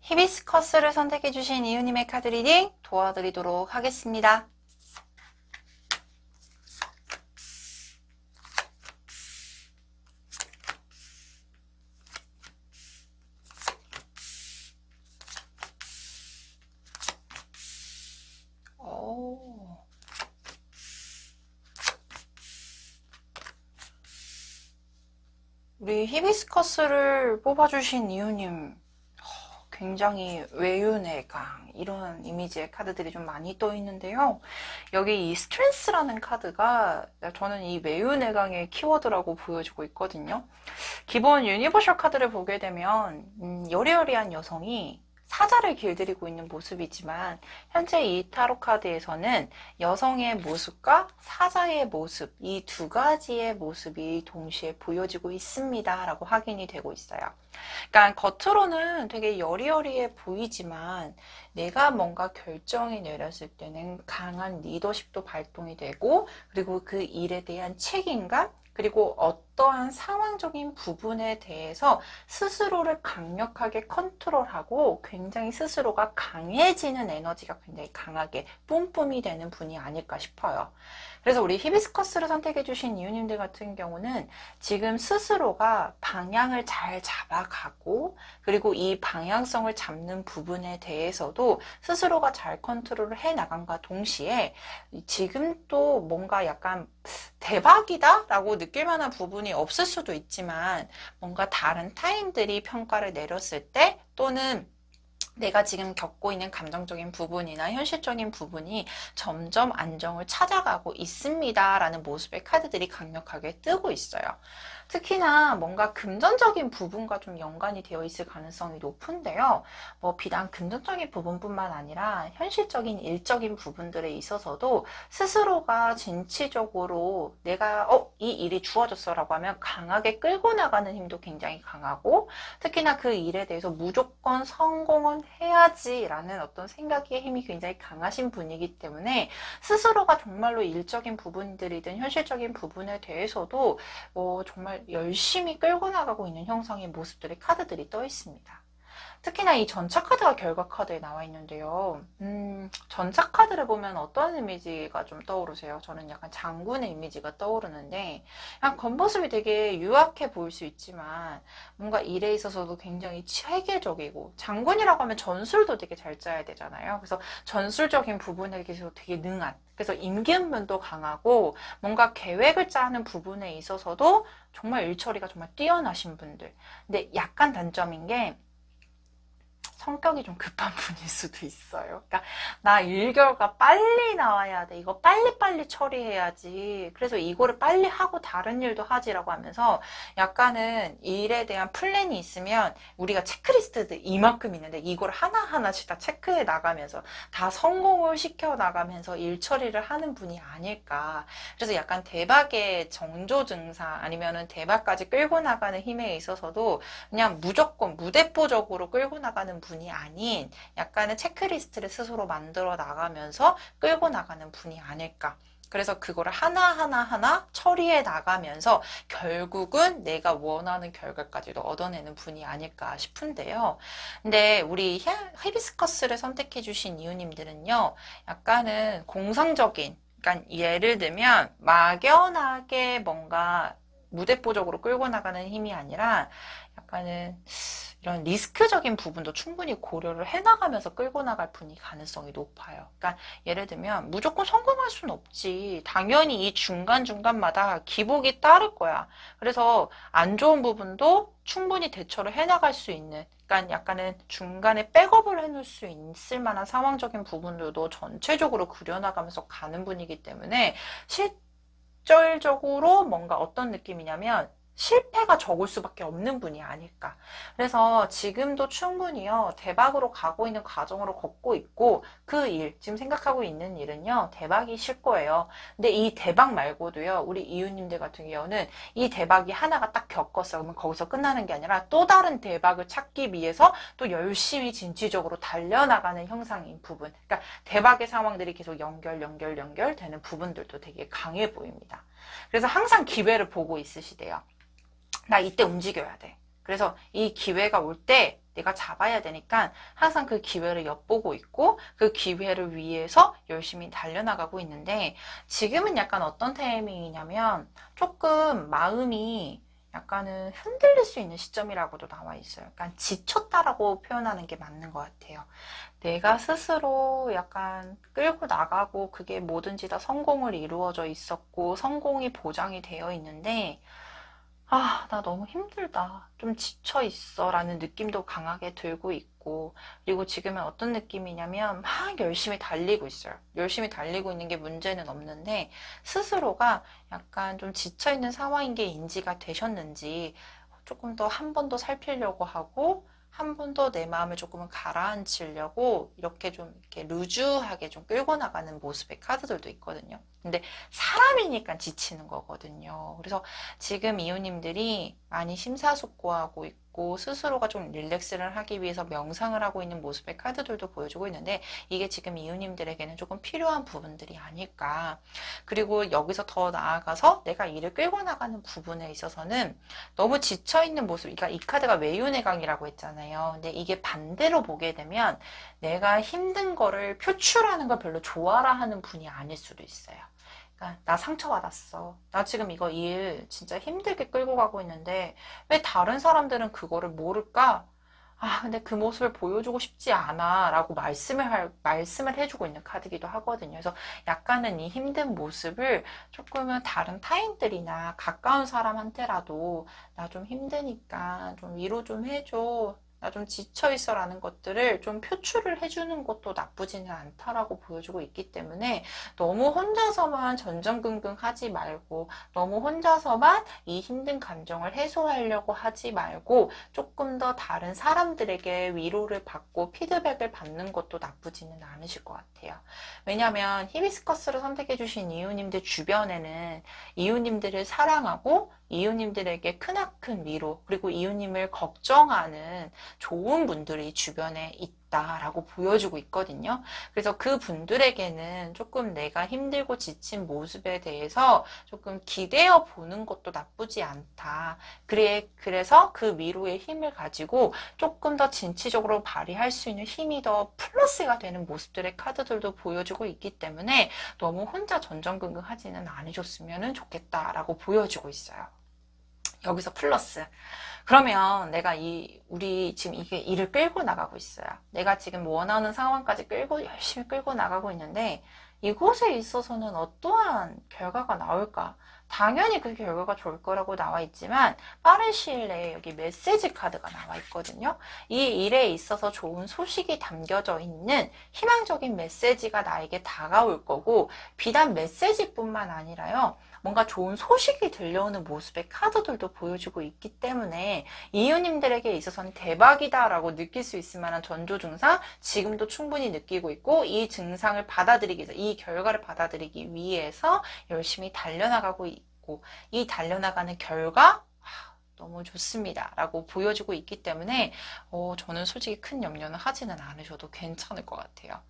히비스커스를 선택해주신 이웃님의 카드 리딩 도와드리도록 하겠습니다. 우리 히비스커스를 뽑아주신 이유님 굉장히 외윤의 강 이런 이미지의 카드들이 좀 많이 떠 있는데요. 여기 이 스트렝스라는 카드가 저는 이 외윤의 강의 키워드라고 보여지고 있거든요. 기본 유니버셜 카드를 보게 되면 여리여리한 여성이 사자를 길들이고 있는 모습이지만 현재 이 타로 카드에서는 여성의 모습과 사자의 모습 이 두 가지의 모습이 동시에 보여지고 있습니다 라고 확인이 되고 있어요. 그러니까 겉으로는 되게 여리여리해 보이지만 내가 뭔가 결정이 내렸을 때는 강한 리더십도 발동이 되고 그리고 그 일에 대한 책임감 그리고 어떠한 상황적인 부분에 대해서 스스로를 강력하게 컨트롤하고 굉장히 스스로가 강해지는 에너지가 굉장히 강하게 뿜뿜이 되는 분이 아닐까 싶어요. 그래서 우리 히비스커스를 선택해주신 이웃님들 같은 경우는 지금 스스로가 방향을 잘 잡아가고 그리고 이 방향성을 잡는 부분에 대해서도 스스로가 잘 컨트롤을 해나간과 동시에 지금 또 뭔가 약간 대박이다 라고 느낄 만한 부분이 없을 수도 있지만 뭔가 다른 타인들이 평가를 내렸을 때 또는 내가 지금 겪고 있는 감정적인 부분이나 현실적인 부분이 점점 안정을 찾아가고 있습니다 라는 모습의 카드들이 강력하게 뜨고 있어요. 특히나 뭔가 금전적인 부분과 좀 연관이 되어 있을 가능성이 높은데요. 비단 금전적인 부분뿐만 아니라 현실적인 일적인 부분들에 있어서도 스스로가 진취적으로 내가 이 일이 주어졌어 라고 하면 강하게 끌고 나가는 힘도 굉장히 강하고 특히나 그 일에 대해서 무조건 성공은 해야지 라는 어떤 생각의 힘이 굉장히 강하신 분이기 때문에 스스로가 정말로 일적인 부분들이든 현실적인 부분에 대해서도 정말 열심히 끌고 나가고 있는 형성의 모습들의 카드들이 떠 있습니다. 특히나 이 전차 카드가 결과 카드에 나와 있는데요. 전차 카드를 보면 어떤 이미지가 좀 떠오르세요? 저는 약간 장군의 이미지가 떠오르는데 그냥 겉모습이 되게 유약해 보일 수 있지만 뭔가 일에 있어서도 굉장히 체계적이고 장군이라고 하면 전술도 되게 잘 짜야 되잖아요. 그래서 전술적인 부분에 대해서 되게 능한 그래서 임기응변도 강하고 뭔가 계획을 짜는 부분에 있어서도 정말 일처리가 정말 뛰어나신 분들. 근데 약간 단점인 게 성격이 좀 급한 분일 수도 있어요. 그러니까 나 일 결과 빨리 나와야 돼. 이거 빨리빨리 처리해야지. 그래서 이거를 빨리 하고 다른 일도 하지라고 하면서 약간은 일에 대한 플랜이 있으면 우리가 체크리스트도 이만큼 있는데 이걸 하나하나씩 다 체크해 나가면서 다 성공을 시켜 나가면서 일 처리를 하는 분이 아닐까. 그래서 약간 대박의 정조 증상 아니면은 대박까지 끌고 나가는 힘에 있어서도 그냥 무조건 무대포적으로 끌고 나가는 분이 아닌 약간의 체크리스트를 스스로 만들어 나가면서 끌고 나가는 분이 아닐까. 그래서 그거를 하나하나 처리해 나가면서 결국은 내가 원하는 결과까지도 얻어내는 분이 아닐까 싶은데요. 근데 우리 히비스커스를 선택해 주신 이유님들은요. 약간은 공성적인 그러니까 예를 들면 막연하게 뭔가 무대포적으로 끌고 나가는 힘이 아니라 약간은 이런 리스크적인 부분도 충분히 고려를 해나가면서 끌고 나갈 분이 가능성이 높아요. 그러니까 예를 들면 무조건 성공할 수는 없지. 당연히 이 중간중간마다 기복이 따를 거야. 그래서 안 좋은 부분도 충분히 대처를 해나갈 수 있는 그러니까 약간은 중간에 백업을 해놓을 수 있을 만한 상황적인 부분들도 전체적으로 그려나가면서 가는 분이기 때문에 실질적으로 뭔가 어떤 느낌이냐면 실패가 적을 수밖에 없는 분이 아닐까. 그래서 지금도 충분히요, 대박으로 가고 있는 과정으로 걷고 있고, 그 일, 지금 생각하고 있는 일은요, 대박이 실 거예요. 근데 이 대박 말고도요, 우리 이웃님들 같은 경우는 이 대박이 하나가 딱 겪었어. 그러면 거기서 끝나는 게 아니라 또 다른 대박을 찾기 위해서 또 열심히 진취적으로 달려나가는 형상인 부분. 그러니까 대박의 상황들이 계속 연결되는 부분들도 되게 강해 보입니다. 그래서 항상 기회를 보고 있으시대요. 나 이때 움직여야 돼. 그래서 이 기회가 올 때 내가 잡아야 되니까 항상 그 기회를 엿보고 있고 그 기회를 위해서 열심히 달려나가고 있는데 지금은 약간 어떤 타이밍이냐면 조금 마음이 약간은 흔들릴 수 있는 시점이라고도 나와 있어요. 약간 지쳤다라고 표현하는 게 맞는 것 같아요. 내가 스스로 약간 끌고 나가고 그게 뭐든지 다 성공을 이루어져 있었고 성공이 보장이 되어 있는데 아, 나 너무 힘들다. 좀 지쳐 있어. 라는 느낌도 강하게 들고 있고, 그리고 지금은 어떤 느낌이냐면, 막 열심히 달리고 있어요. 열심히 달리고 있는 게 문제는 없는데, 스스로가 약간 좀 지쳐 있는 상황인 게 인지가 되셨는지, 조금 더 한 번 더 살피려고 하고, 한 번 더 내 마음을 조금은 가라앉히려고 이렇게 좀 이렇게 루즈하게 좀 끌고 나가는 모습의 카드들도 있거든요. 근데 사람이니까 지치는 거거든요. 그래서 지금 이웃님들이 많이 심사숙고하고 있고 스스로가 좀 릴렉스를 하기 위해서 명상을 하고 있는 모습의 카드들도 보여주고 있는데 이게 지금 이웃님들에게는 조금 필요한 부분들이 아닐까. 그리고 여기서 더 나아가서 내가 일을 끌고 나가는 부분에 있어서는 너무 지쳐있는 모습, 그러니까 이 카드가 외윤의 강이라고 했잖아요. 근데 이게 반대로 보게 되면 내가 힘든 거를 표출하는 걸 별로 좋아라 하는 분이 아닐 수도 있어요. 그러니까 나 상처받았어. 나 지금 이거 일 진짜 힘들게 끌고 가고 있는데 왜 다른 사람들은 그거를 모를까? 아, 근데 그 모습을 보여주고 싶지 않아. 라고 말씀을 해주고 있는 카드기도 하거든요. 그래서 약간은 이 힘든 모습을 조금은 다른 타인들이나 가까운 사람한테라도 나 좀 힘드니까 좀 위로 좀 해줘. 나 좀 지쳐있어 라는 것들을 좀 표출을 해주는 것도 나쁘지는 않다라고 보여주고 있기 때문에 너무 혼자서만 전전긍긍 하지 말고 너무 혼자서만 이 힘든 감정을 해소하려고 하지 말고 조금 더 다른 사람들에게 위로를 받고 피드백을 받는 것도 나쁘지는 않으실 것 같아요. 왜냐하면 히비스커스를 선택해주신 이웃님들 주변에는 이웃님들을 사랑하고 이웃님들에게 크나큰 위로 그리고 이웃님을 걱정하는 좋은 분들이 주변에 있다라고 보여주고 있거든요. 그래서 그 분들에게는 조금 내가 힘들고 지친 모습에 대해서 조금 기대어 보는 것도 나쁘지 않다. 그래서 그 위로의 힘을 가지고 조금 더 진취적으로 발휘할 수 있는 힘이 더 플러스가 되는 모습들의 카드들도 보여주고 있기 때문에 너무 혼자 전전긍긍 하지는 않으셨으면 좋겠다라고 보여주고 있어요. 여기서 플러스. 그러면 내가 우리 지금 이게 일을 끌고 나가고 있어요. 내가 지금 원하는 상황까지 열심히 끌고 나가고 있는데 이곳에 있어서는 어떠한 결과가 나올까? 당연히 그 결과가 좋을 거라고 나와 있지만 빠른 시일 내에 여기 메시지 카드가 나와 있거든요. 이 일에 있어서 좋은 소식이 담겨져 있는 희망적인 메시지가 나에게 다가올 거고 비단 메시지뿐만 아니라요. 뭔가 좋은 소식이 들려오는 모습의 카드들도 보여주고 있기 때문에 이웃님들에게 있어서는 대박이다라고 느낄 수 있을 만한 전조 증상 지금도 충분히 느끼고 있고 이 증상을 받아들이기 위해서 이 결과를 받아들이기 위해서 열심히 달려나가고 있고 이 달려나가는 결과 너무 좋습니다 라고 보여주고 있기 때문에 저는 솔직히 큰 염려는 하지는 않으셔도 괜찮을 것 같아요.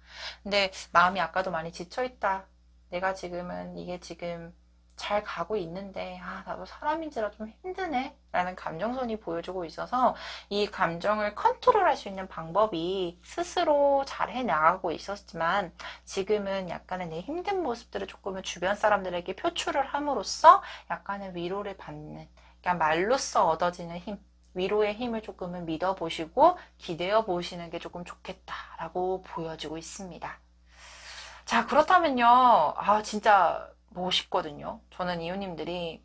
근데 마음이 아까도 많이 지쳐있다. 내가 지금은 이게 지금 잘 가고 있는데 나도 사람인지라 좀 힘드네 라는 감정선이 보여주고 있어서 이 감정을 컨트롤할 수 있는 방법이 스스로 잘 해나가고 있었지만 지금은 약간의 내 힘든 모습들을 조금은 주변 사람들에게 표출을 함으로써 약간의 위로를 받는 그러니까 말로써 얻어지는 힘 위로의 힘을 조금은 믿어보시고 기대어 보시는 게 조금 좋겠다라고 보여지고 있습니다. 자, 그렇다면요. 진짜 멋있거든요. 저는 이웃님들이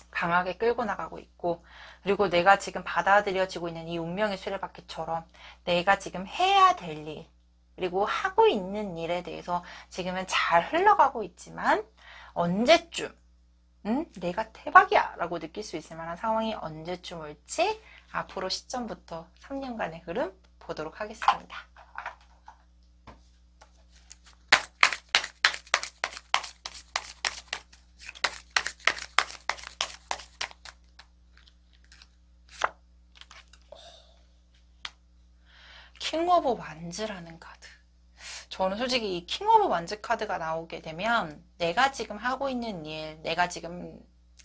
강하게 끌고 나가고 있고 그리고 내가 지금 받아들여지고 있는 이 운명의 수레바퀴처럼 내가 지금 해야 될 일 그리고 하고 있는 일에 대해서 지금은 잘 흘러가고 있지만 언제쯤 내가 대박이야 라고 느낄 수 있을 만한 상황이 언제쯤 올지 앞으로 시점부터 3년간의 흐름 보도록 하겠습니다. 킹 오브 완즈라는 카드. 저는 솔직히 이 킹 오브 완즈 카드가 나오게 되면 내가 지금 하고 있는 일, 내가 지금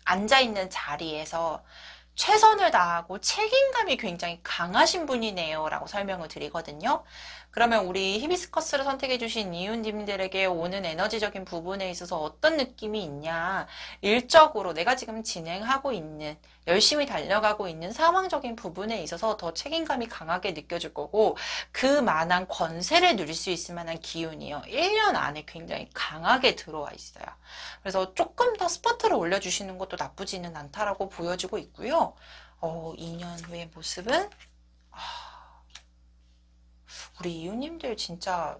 앉아있는 자리에서 최선을 다하고 책임감이 굉장히 강하신 분이네요 라고 설명을 드리거든요. 그러면 우리 히비스커스를 선택해 주신 이웃님들에게 오는 에너지적인 부분에 있어서 어떤 느낌이 있냐, 일적으로 내가 지금 진행하고 있는, 열심히 달려가고 있는 상황적인 부분에 있어서 더 책임감이 강하게 느껴질 거고, 그 만한 권세를 누릴 수 있을 만한 기운이요, 1년 안에 굉장히 강하게 들어와 있어요. 그래서 조금 더 스퍼트를 올려주시는 것도 나쁘지는 않다라고 보여지고 있고요. 2년 후의 모습은 우리 이웃님들 진짜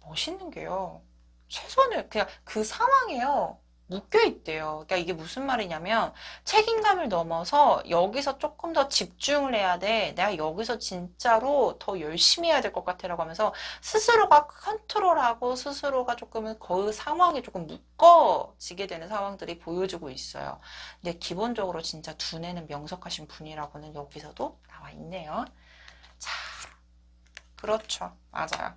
멋있는 게요, 최선을 그냥 그 상황에요 묶여 있대요. 그러니까 이게 무슨 말이냐면 책임감을 넘어서 여기서 조금 더 집중을 해야 돼. 내가 여기서 진짜로 더 열심히 해야 될 것 같아라고 하면서 스스로가 컨트롤하고 스스로가 조금은 그 상황에 조금 묶어지게 되는 상황들이 보여주고 있어요. 근데 기본적으로 진짜 두뇌는 명석하신 분이라고는 여기서도 나와 있네요. 자, 그렇죠. 맞아요.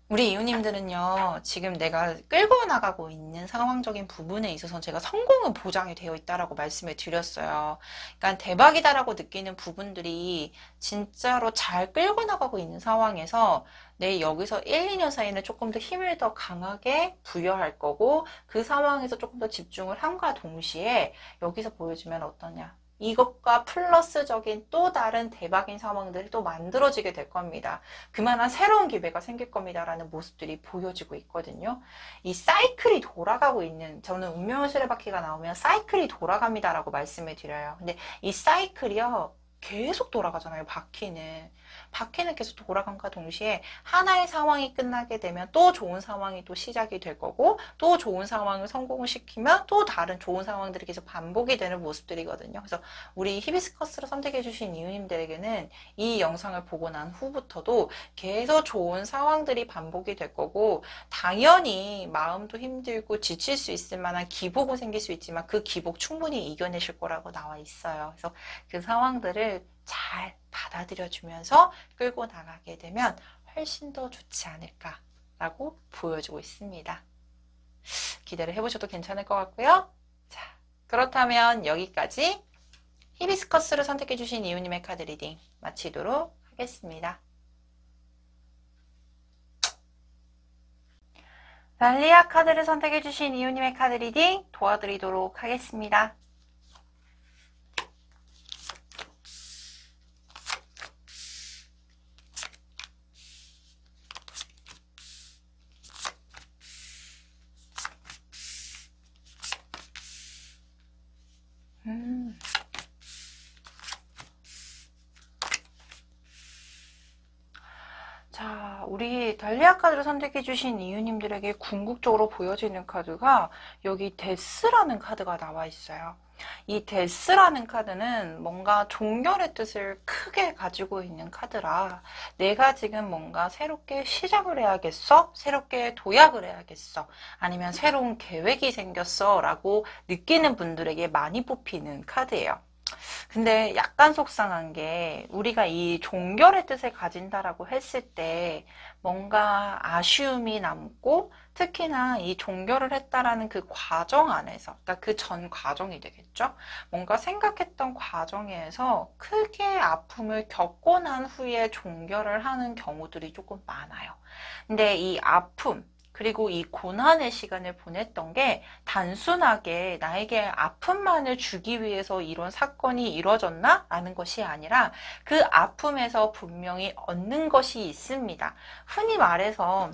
우리 이웃님들은요, 지금 내가 끌고 나가고 있는 상황적인 부분에 있어서 제가 성공은 보장이 되어 있다라고 말씀을 드렸어요. 그러니까 대박이다라고 느끼는 부분들이 진짜로 잘 끌고 나가고 있는 상황에서 내 여기서 1, 2년 사이에는 조금 더 힘을 더 강하게 부여할 거고, 그 상황에서 조금 더 집중을 함과 동시에 여기서 보여주면 어떠냐. 이것과 플러스적인 또 다른 대박인 상황들이 또 만들어지게 될 겁니다. 그만한 새로운 기회가 생길 겁니다. 라는 모습들이 보여지고 있거든요. 이 사이클이 돌아가고 있는, 저는 운명의 수레바퀴가 나오면 사이클이 돌아갑니다. 라고 말씀을 드려요. 근데 이 사이클이요, 계속 돌아가잖아요. 바퀴는 계속 돌아간과 동시에 하나의 상황이 끝나게 되면 또 좋은 상황이 또 시작이 될 거고, 또 좋은 상황을 성공을 시키면 또 다른 좋은 상황들이 계속 반복이 되는 모습들이거든요. 그래서 우리 히비스커스를 선택해 주신 이웃님들에게는 이 영상을 보고 난 후부터도 계속 좋은 상황들이 반복이 될 거고, 당연히 마음도 힘들고 지칠 수 있을 만한 기복은 생길 수 있지만 그 기복 충분히 이겨내실 거라고 나와 있어요. 그래서 그 상황들을 잘 받아들여주면서 끌고 나가게 되면 훨씬 더 좋지 않을까라고 보여주고 있습니다. 기대를 해보셔도 괜찮을 것 같고요. 자, 그렇다면 여기까지 히비스커스를 선택해주신 이웃님의 카드 리딩 마치도록 하겠습니다. 달리아 카드를 선택해주신 이웃님의 카드 리딩 도와드리도록 하겠습니다. 자, 우리 달리아 카드를 선택해주신 이웃님들에게 궁극적으로 보여지는 카드가 여기 데스라는 카드가 나와 있어요. 이 데스라는 카드는 뭔가 종결의 뜻을 크게 가지고 있는 카드라, 내가 지금 뭔가 새롭게 시작을 해야겠어? 새롭게 도약을 해야겠어? 아니면 새로운 계획이 생겼어? 라고 느끼는 분들에게 많이 뽑히는 카드예요. 근데 약간 속상한 게, 우리가 이 종결의 뜻을 가진다라고 했을 때 뭔가 아쉬움이 남고, 특히나 이 종결을 했다라는 그 과정 안에서, 그러니까 그 전 과정이 되겠죠? 뭔가 생각했던 과정에서 크게 아픔을 겪고 난 후에 종결을 하는 경우들이 조금 많아요. 근데 이 아픔, 그리고 이 고난의 시간을 보냈던 게 단순하게 나에게 아픔만을 주기 위해서 이런 사건이 이루어졌나? 라는 것이 아니라 그 아픔에서 분명히 얻는 것이 있습니다. 흔히 말해서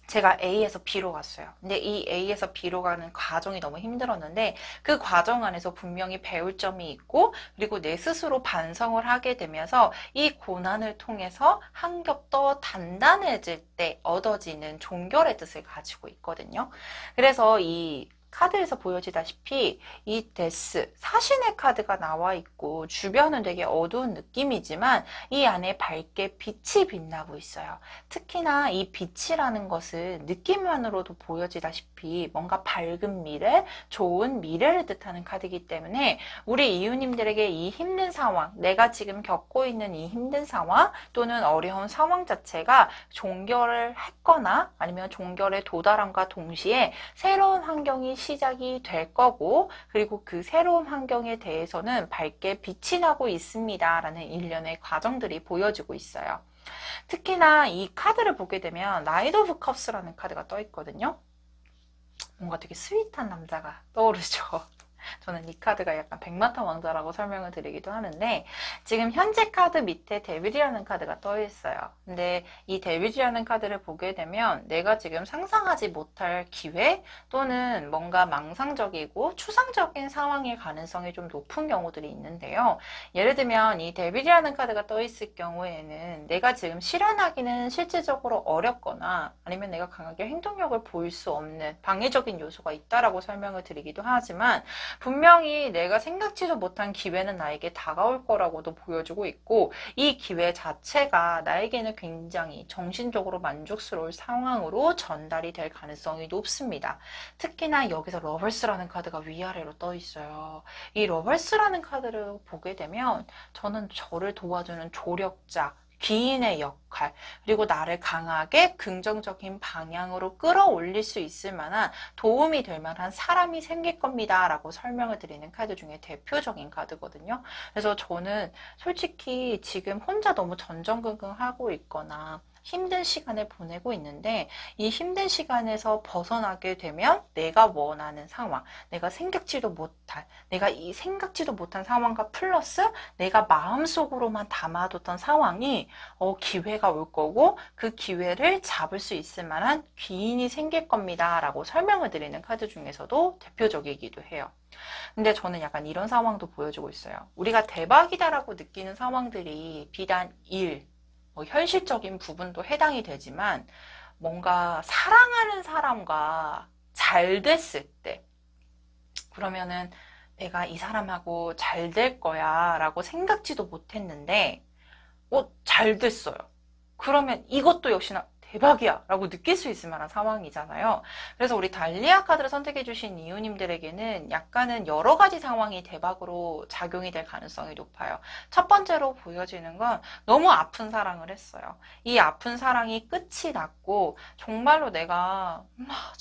제가 A에서 B로 갔어요. 근데 이 A에서 B로 가는 과정이 너무 힘들었는데 그 과정 안에서 분명히 배울 점이 있고, 그리고 내 스스로 반성을 하게 되면서 이 고난을 통해서 한 겹 더 단단해질 때 얻어지는 종결의 뜻을 가지고 있거든요. 그래서 이 카드에서 보여지다시피 이 데스, 사신의 카드가 나와 있고 주변은 되게 어두운 느낌이지만 이 안에 밝게 빛이 빛나고 있어요. 특히나 이 빛이라는 것은 느낌만으로도 보여지다시피 뭔가 밝은 미래, 좋은 미래를 뜻하는 카드이기 때문에 우리 이웃님들에게 이 힘든 상황, 내가 지금 겪고 있는 이 힘든 상황 또는 어려운 상황 자체가 종결을 했거나 아니면 종결에 도달함과 동시에 새로운 환경이 시작이 될 거고, 그리고 그 새로운 환경에 대해서는 밝게 빛이 나고 있습니다 라는 일련의 과정들이 보여지고 있어요. 특히나 이 카드를 보게 되면 나이트 오브 컵스라는 카드가 떠 있거든요. 뭔가 되게 스윗한 남자가 떠오르죠. 저는 이 카드가 약간 백마탄 왕자라고 설명을 드리기도 하는데, 지금 현재 카드 밑에 데빌이라는 카드가 떠 있어요. 근데 이 데빌이라는 카드를 보게 되면 내가 지금 상상하지 못할 기회 또는 뭔가 망상적이고 추상적인 상황일 가능성이 좀 높은 경우들이 있는데요. 예를 들면 이 데빌이라는 카드가 떠 있을 경우에는 내가 지금 실현하기는 실질적으로 어렵거나 아니면 내가 강하게 행동력을 보일 수 없는 방해적인 요소가 있다라고 설명을 드리기도 하지만, 분명히 내가 생각지도 못한 기회는 나에게 다가올 거라고도 보여주고 있고, 이 기회 자체가 나에게는 굉장히 정신적으로 만족스러울 상황으로 전달이 될 가능성이 높습니다. 특히나 여기서 러벌스라는 카드가 위아래로 떠 있어요. 이 러벌스라는 카드를 보게 되면 저는 저를 도와주는 조력자, 귀인의 역할, 그리고 나를 강하게 긍정적인 방향으로 끌어올릴 수 있을 만한 도움이 될 만한 사람이 생길 겁니다 라고 설명을 드리는 카드 중에 대표적인 카드거든요. 그래서 저는 솔직히 지금 혼자 너무 전전긍긍하고 있거나 힘든 시간을 보내고 있는데, 이 힘든 시간에서 벗어나게 되면 내가 원하는 상황, 내가 생각지도 못한 상황과 플러스 내가 마음속으로만 담아뒀던 상황이 기회가 올 거고, 그 기회를 잡을 수 있을 만한 귀인이 생길 겁니다 라고 설명을 드리는 카드 중에서도 대표적이기도 해요. 근데 저는 약간 이런 상황도 보여주고 있어요. 우리가 대박이다라고 느끼는 상황들이 비단 현실적인 부분도 해당이 되지만, 뭔가 사랑하는 사람과 잘 됐을 때, 그러면은 내가 이 사람하고 잘 될 거야 라고 생각지도 못했는데 잘 됐어요. 그러면 이것도 역시나 대박이야 라고 느낄 수 있을 만한 상황이잖아요. 그래서 우리 달리아 카드를 선택해 주신 이웃님들에게는 약간은 여러 가지 상황이 대박으로 작용이 될 가능성이 높아요. 첫 번째로 보여지는 건 너무 아픈 사랑을 했어요. 이 아픈 사랑이 끝이 났고 정말로 내가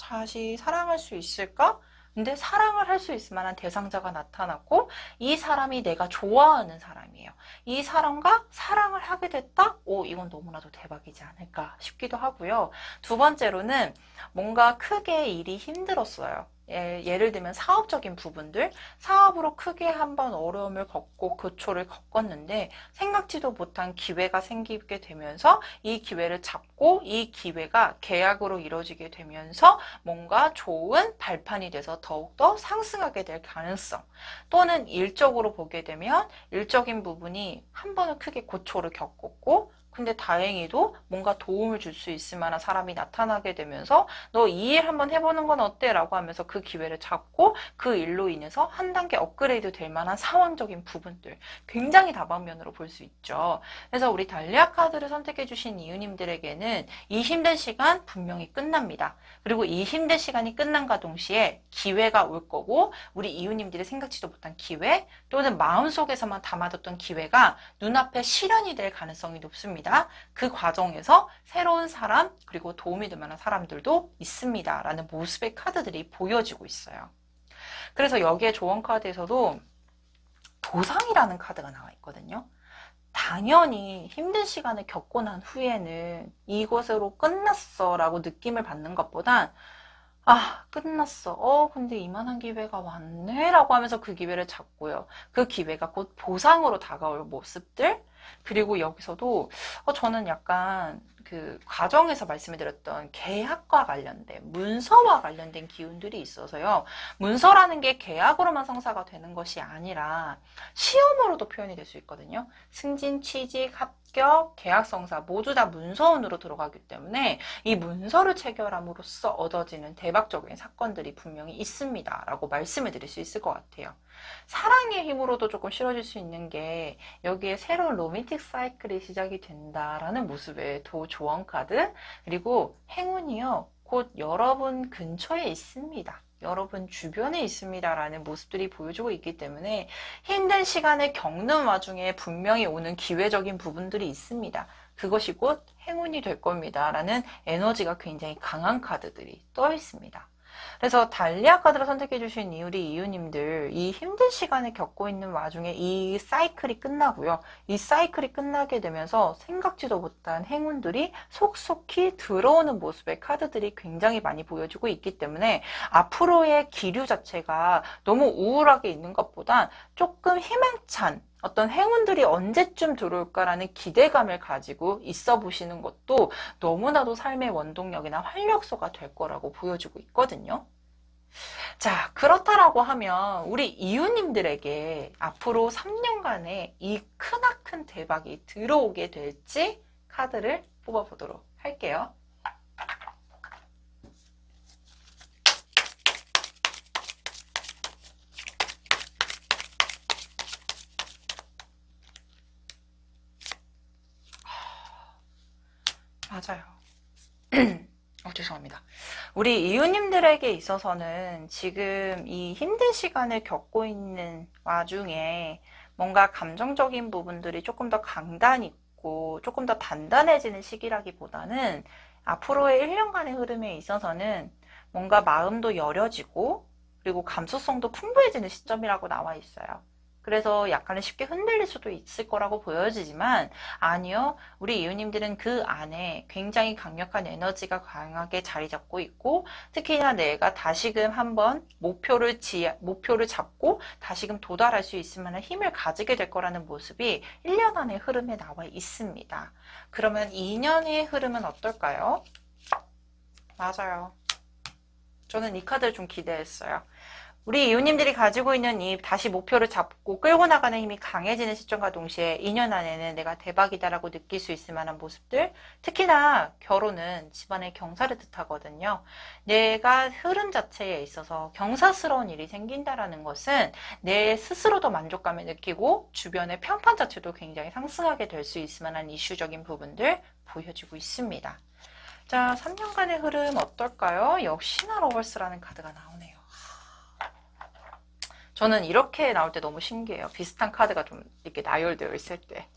다시 사랑할 수 있을까? 근데 사랑을 할 수 있을 만한 대상자가 나타났고, 이 사람이 내가 좋아하는 사람이에요. 이 사람과 사랑을 하게 됐다? 이건 너무나도 대박이지 않을까 싶기도 하고요. 두 번째로는 뭔가 크게 일이 힘들었어요. 예를 들면 사업적인 부분들, 사업으로 크게 한번 어려움을 겪고 고초를 겪었는데 생각지도 못한 기회가 생기게 되면서 이 기회를 잡고 이 기회가 계약으로 이루어지게 되면서 뭔가 좋은 발판이 돼서 더욱더 상승하게 될 가능성, 또는 일적으로 보게 되면 일적인 부분이 한 번은 크게 고초를 겪었고, 근데 다행히도 뭔가 도움을 줄 수 있을 만한 사람이 나타나게 되면서 너 이 일 한번 해보는 건 어때? 라고 하면서 그 기회를 잡고 그 일로 인해서 한 단계 업그레이드 될 만한 상황적인 부분들, 굉장히 다방면으로 볼 수 있죠. 그래서 우리 달리아 카드를 선택해 주신 이웃님들에게는 이 힘든 시간 분명히 끝납니다. 그리고 이 힘든 시간이 끝난과 동시에 기회가 올 거고, 우리 이웃님들이 생각지도 못한 기회 또는 마음속에서만 담아뒀던 기회가 눈앞에 실현이 될 가능성이 높습니다. 그 과정에서 새로운 사람, 그리고 도움이 될 만한 사람들도 있습니다 라는 모습의 카드들이 보여지고 있어요. 그래서 여기에 조언 카드에서도 보상이라는 카드가 나와 있거든요. 당연히 힘든 시간을 겪고 난 후에는 이것으로 끝났어 라고 느낌을 받는 것보단 끝났어. 근데 이만한 기회가 왔네 라고 하면서 그 기회를 잡고요. 그 기회가 곧 보상으로 다가올 모습들, 그리고 여기서도 저는 약간 그 과정에서 말씀을 드렸던 계약과 관련된, 문서와 관련된 기운들이 있어서요. 문서라는 게 계약으로만 성사가 되는 것이 아니라 시험으로도 표현이 될 수 있거든요. 승진, 취직, 합격, 계약 성사 모두 다 문서운으로 들어가기 때문에 이 문서를 체결함으로써 얻어지는 대박적인 사건들이 분명히 있습니다. 라고 말씀을 드릴 수 있을 것 같아요. 사랑의 힘으로도 조금 실어질 수 있는 게 여기에 새로운 로맨틱 사이클이 시작이 된다라는 모습의 도조언 카드, 그리고 행운이요 곧 여러분 근처에 있습니다. 여러분 주변에 있습니다 라는 모습들이 보여주고 있기 때문에 힘든 시간을 겪는 와중에 분명히 오는 기회적인 부분들이 있습니다. 그것이 곧 행운이 될 겁니다 라는 에너지가 굉장히 강한 카드들이 떠 있습니다. 그래서 달리아 카드를 선택해 주신 우리 이유님들, 이 힘든 시간을 겪고 있는 와중에 이 사이클이 끝나고요. 이 사이클이 끝나게 되면서 생각지도 못한 행운들이 속속히 들어오는 모습의 카드들이 굉장히 많이 보여주고 있기 때문에 앞으로의 기류 자체가 너무 우울하게 있는 것보단 조금 희망찬 어떤 행운들이 언제쯤 들어올까라는 기대감을 가지고 있어 보시는 것도 너무나도 삶의 원동력이나 활력소가 될 거라고 보여주고 있거든요. 자, 그렇다라고 하면 우리 이웃님들에게 앞으로 3년간의 이 크나큰 대박이 들어오게 될지 카드를 뽑아보도록 할게요. 맞아요. 죄송합니다. 우리 이웃님들에게 있어서는 지금 이 힘든 시간을 겪고 있는 와중에 뭔가 감정적인 부분들이 조금 더 강단 있고 조금 더 단단해지는 시기라기보다는 앞으로의 1년간의 흐름에 있어서는 뭔가 마음도 여려지고 그리고 감수성도 풍부해지는 시점이라고 나와 있어요. 그래서 약간은 쉽게 흔들릴 수도 있을 거라고 보여지지만 아니요. 우리 이웃님들은 그 안에 굉장히 강력한 에너지가 강하게 자리 잡고 있고 특히나 내가 다시금 한번 목표를 잡고 다시금 도달할 수 있을 만한 힘을 가지게 될 거라는 모습이 1년 안의 흐름에 나와 있습니다. 그러면 2년의 흐름은 어떨까요? 맞아요. 저는 이 카드를 좀 기대했어요. 우리 이웃님들이 가지고 있는 이 다시 목표를 잡고 끌고 나가는 힘이 강해지는 시점과 동시에 2년 안에는 내가 대박이다라고 느낄 수 있을 만한 모습들, 특히나 결혼은 집안의 경사를 뜻하거든요. 내가 흐름 자체에 있어서 경사스러운 일이 생긴다라는 것은 내 스스로도 만족감을 느끼고 주변의 평판 자체도 굉장히 상승하게 될 수 있을 만한 이슈적인 부분들 보여주고 있습니다. 자, 3년간의 흐름 어떨까요? 역시나 러버스라는 카드가 나오네요. 저는 이렇게 나올 때 너무 신기해요. 비슷한 카드가 좀 이렇게 나열되어 있을 때.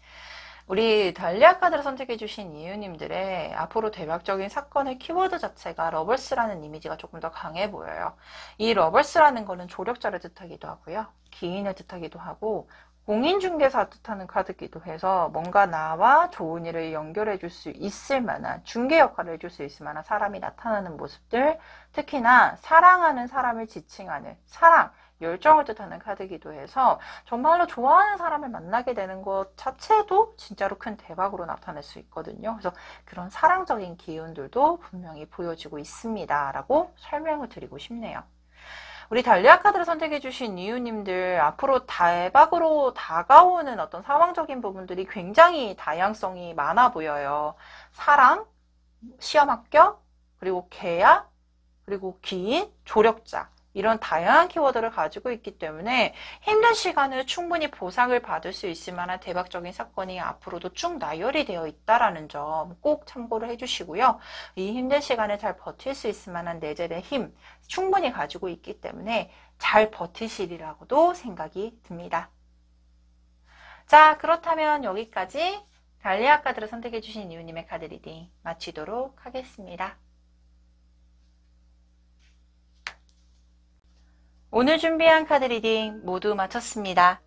우리 달리아 카드를 선택해 주신 이유님들의 앞으로 대박적인 사건의 키워드 자체가 러버스라는 이미지가 조금 더 강해 보여요. 이 러버스라는 거는 조력자를 뜻하기도 하고요. 기인을 뜻하기도 하고 공인중개사 뜻하는 카드기도 해서 뭔가 나와 좋은 일을 연결해 줄 수 있을 만한 중개 역할을 해줄 수 있을 만한 사람이 나타나는 모습들, 특히나 사랑하는 사람을 지칭하는 사랑, 열정을 뜻하는 카드기도 해서 정말로 좋아하는 사람을 만나게 되는 것 자체도 진짜로 큰 대박으로 나타낼 수 있거든요. 그래서 그런 사랑적인 기운들도 분명히 보여지고 있습니다. 라고 설명을 드리고 싶네요. 우리 달리아 카드를 선택해 주신 이유님들 앞으로 대박으로 다가오는 어떤 상황적인 부분들이 굉장히 다양성이 많아 보여요. 사랑, 시험 합격, 그리고 계약, 그리고 기인, 조력자 이런 다양한 키워드를 가지고 있기 때문에 힘든 시간을 충분히 보상을 받을 수 있을 만한 대박적인 사건이 앞으로도 쭉 나열이 되어 있다는 점 꼭 참고를 해주시고요. 이 힘든 시간을 잘 버틸 수 있을 만한 내재된 힘 충분히 가지고 있기 때문에 잘 버티시리라고도 생각이 듭니다. 자, 그렇다면 여기까지 달리아 카드를 선택해 주신 이유님의 카드 리딩 마치도록 하겠습니다. 오늘 준비한 카드 리딩 모두 마쳤습니다.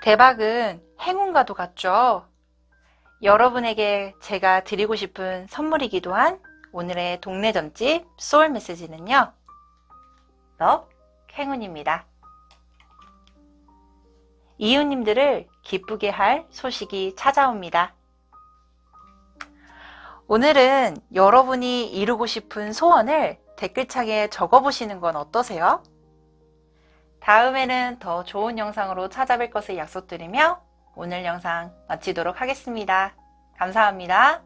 대박은 행운과도 같죠? 여러분에게 제가 드리고 싶은 선물이기도 한 오늘의 동네 점집 소울 메시지는요. 럭 행운입니다. 이웃님들을 기쁘게 할 소식이 찾아옵니다. 오늘은 여러분이 이루고 싶은 소원을 댓글창에 적어보시는 건 어떠세요? 다음에는 더 좋은 영상으로 찾아뵐 것을 약속드리며 오늘 영상 마치도록 하겠습니다. 감사합니다.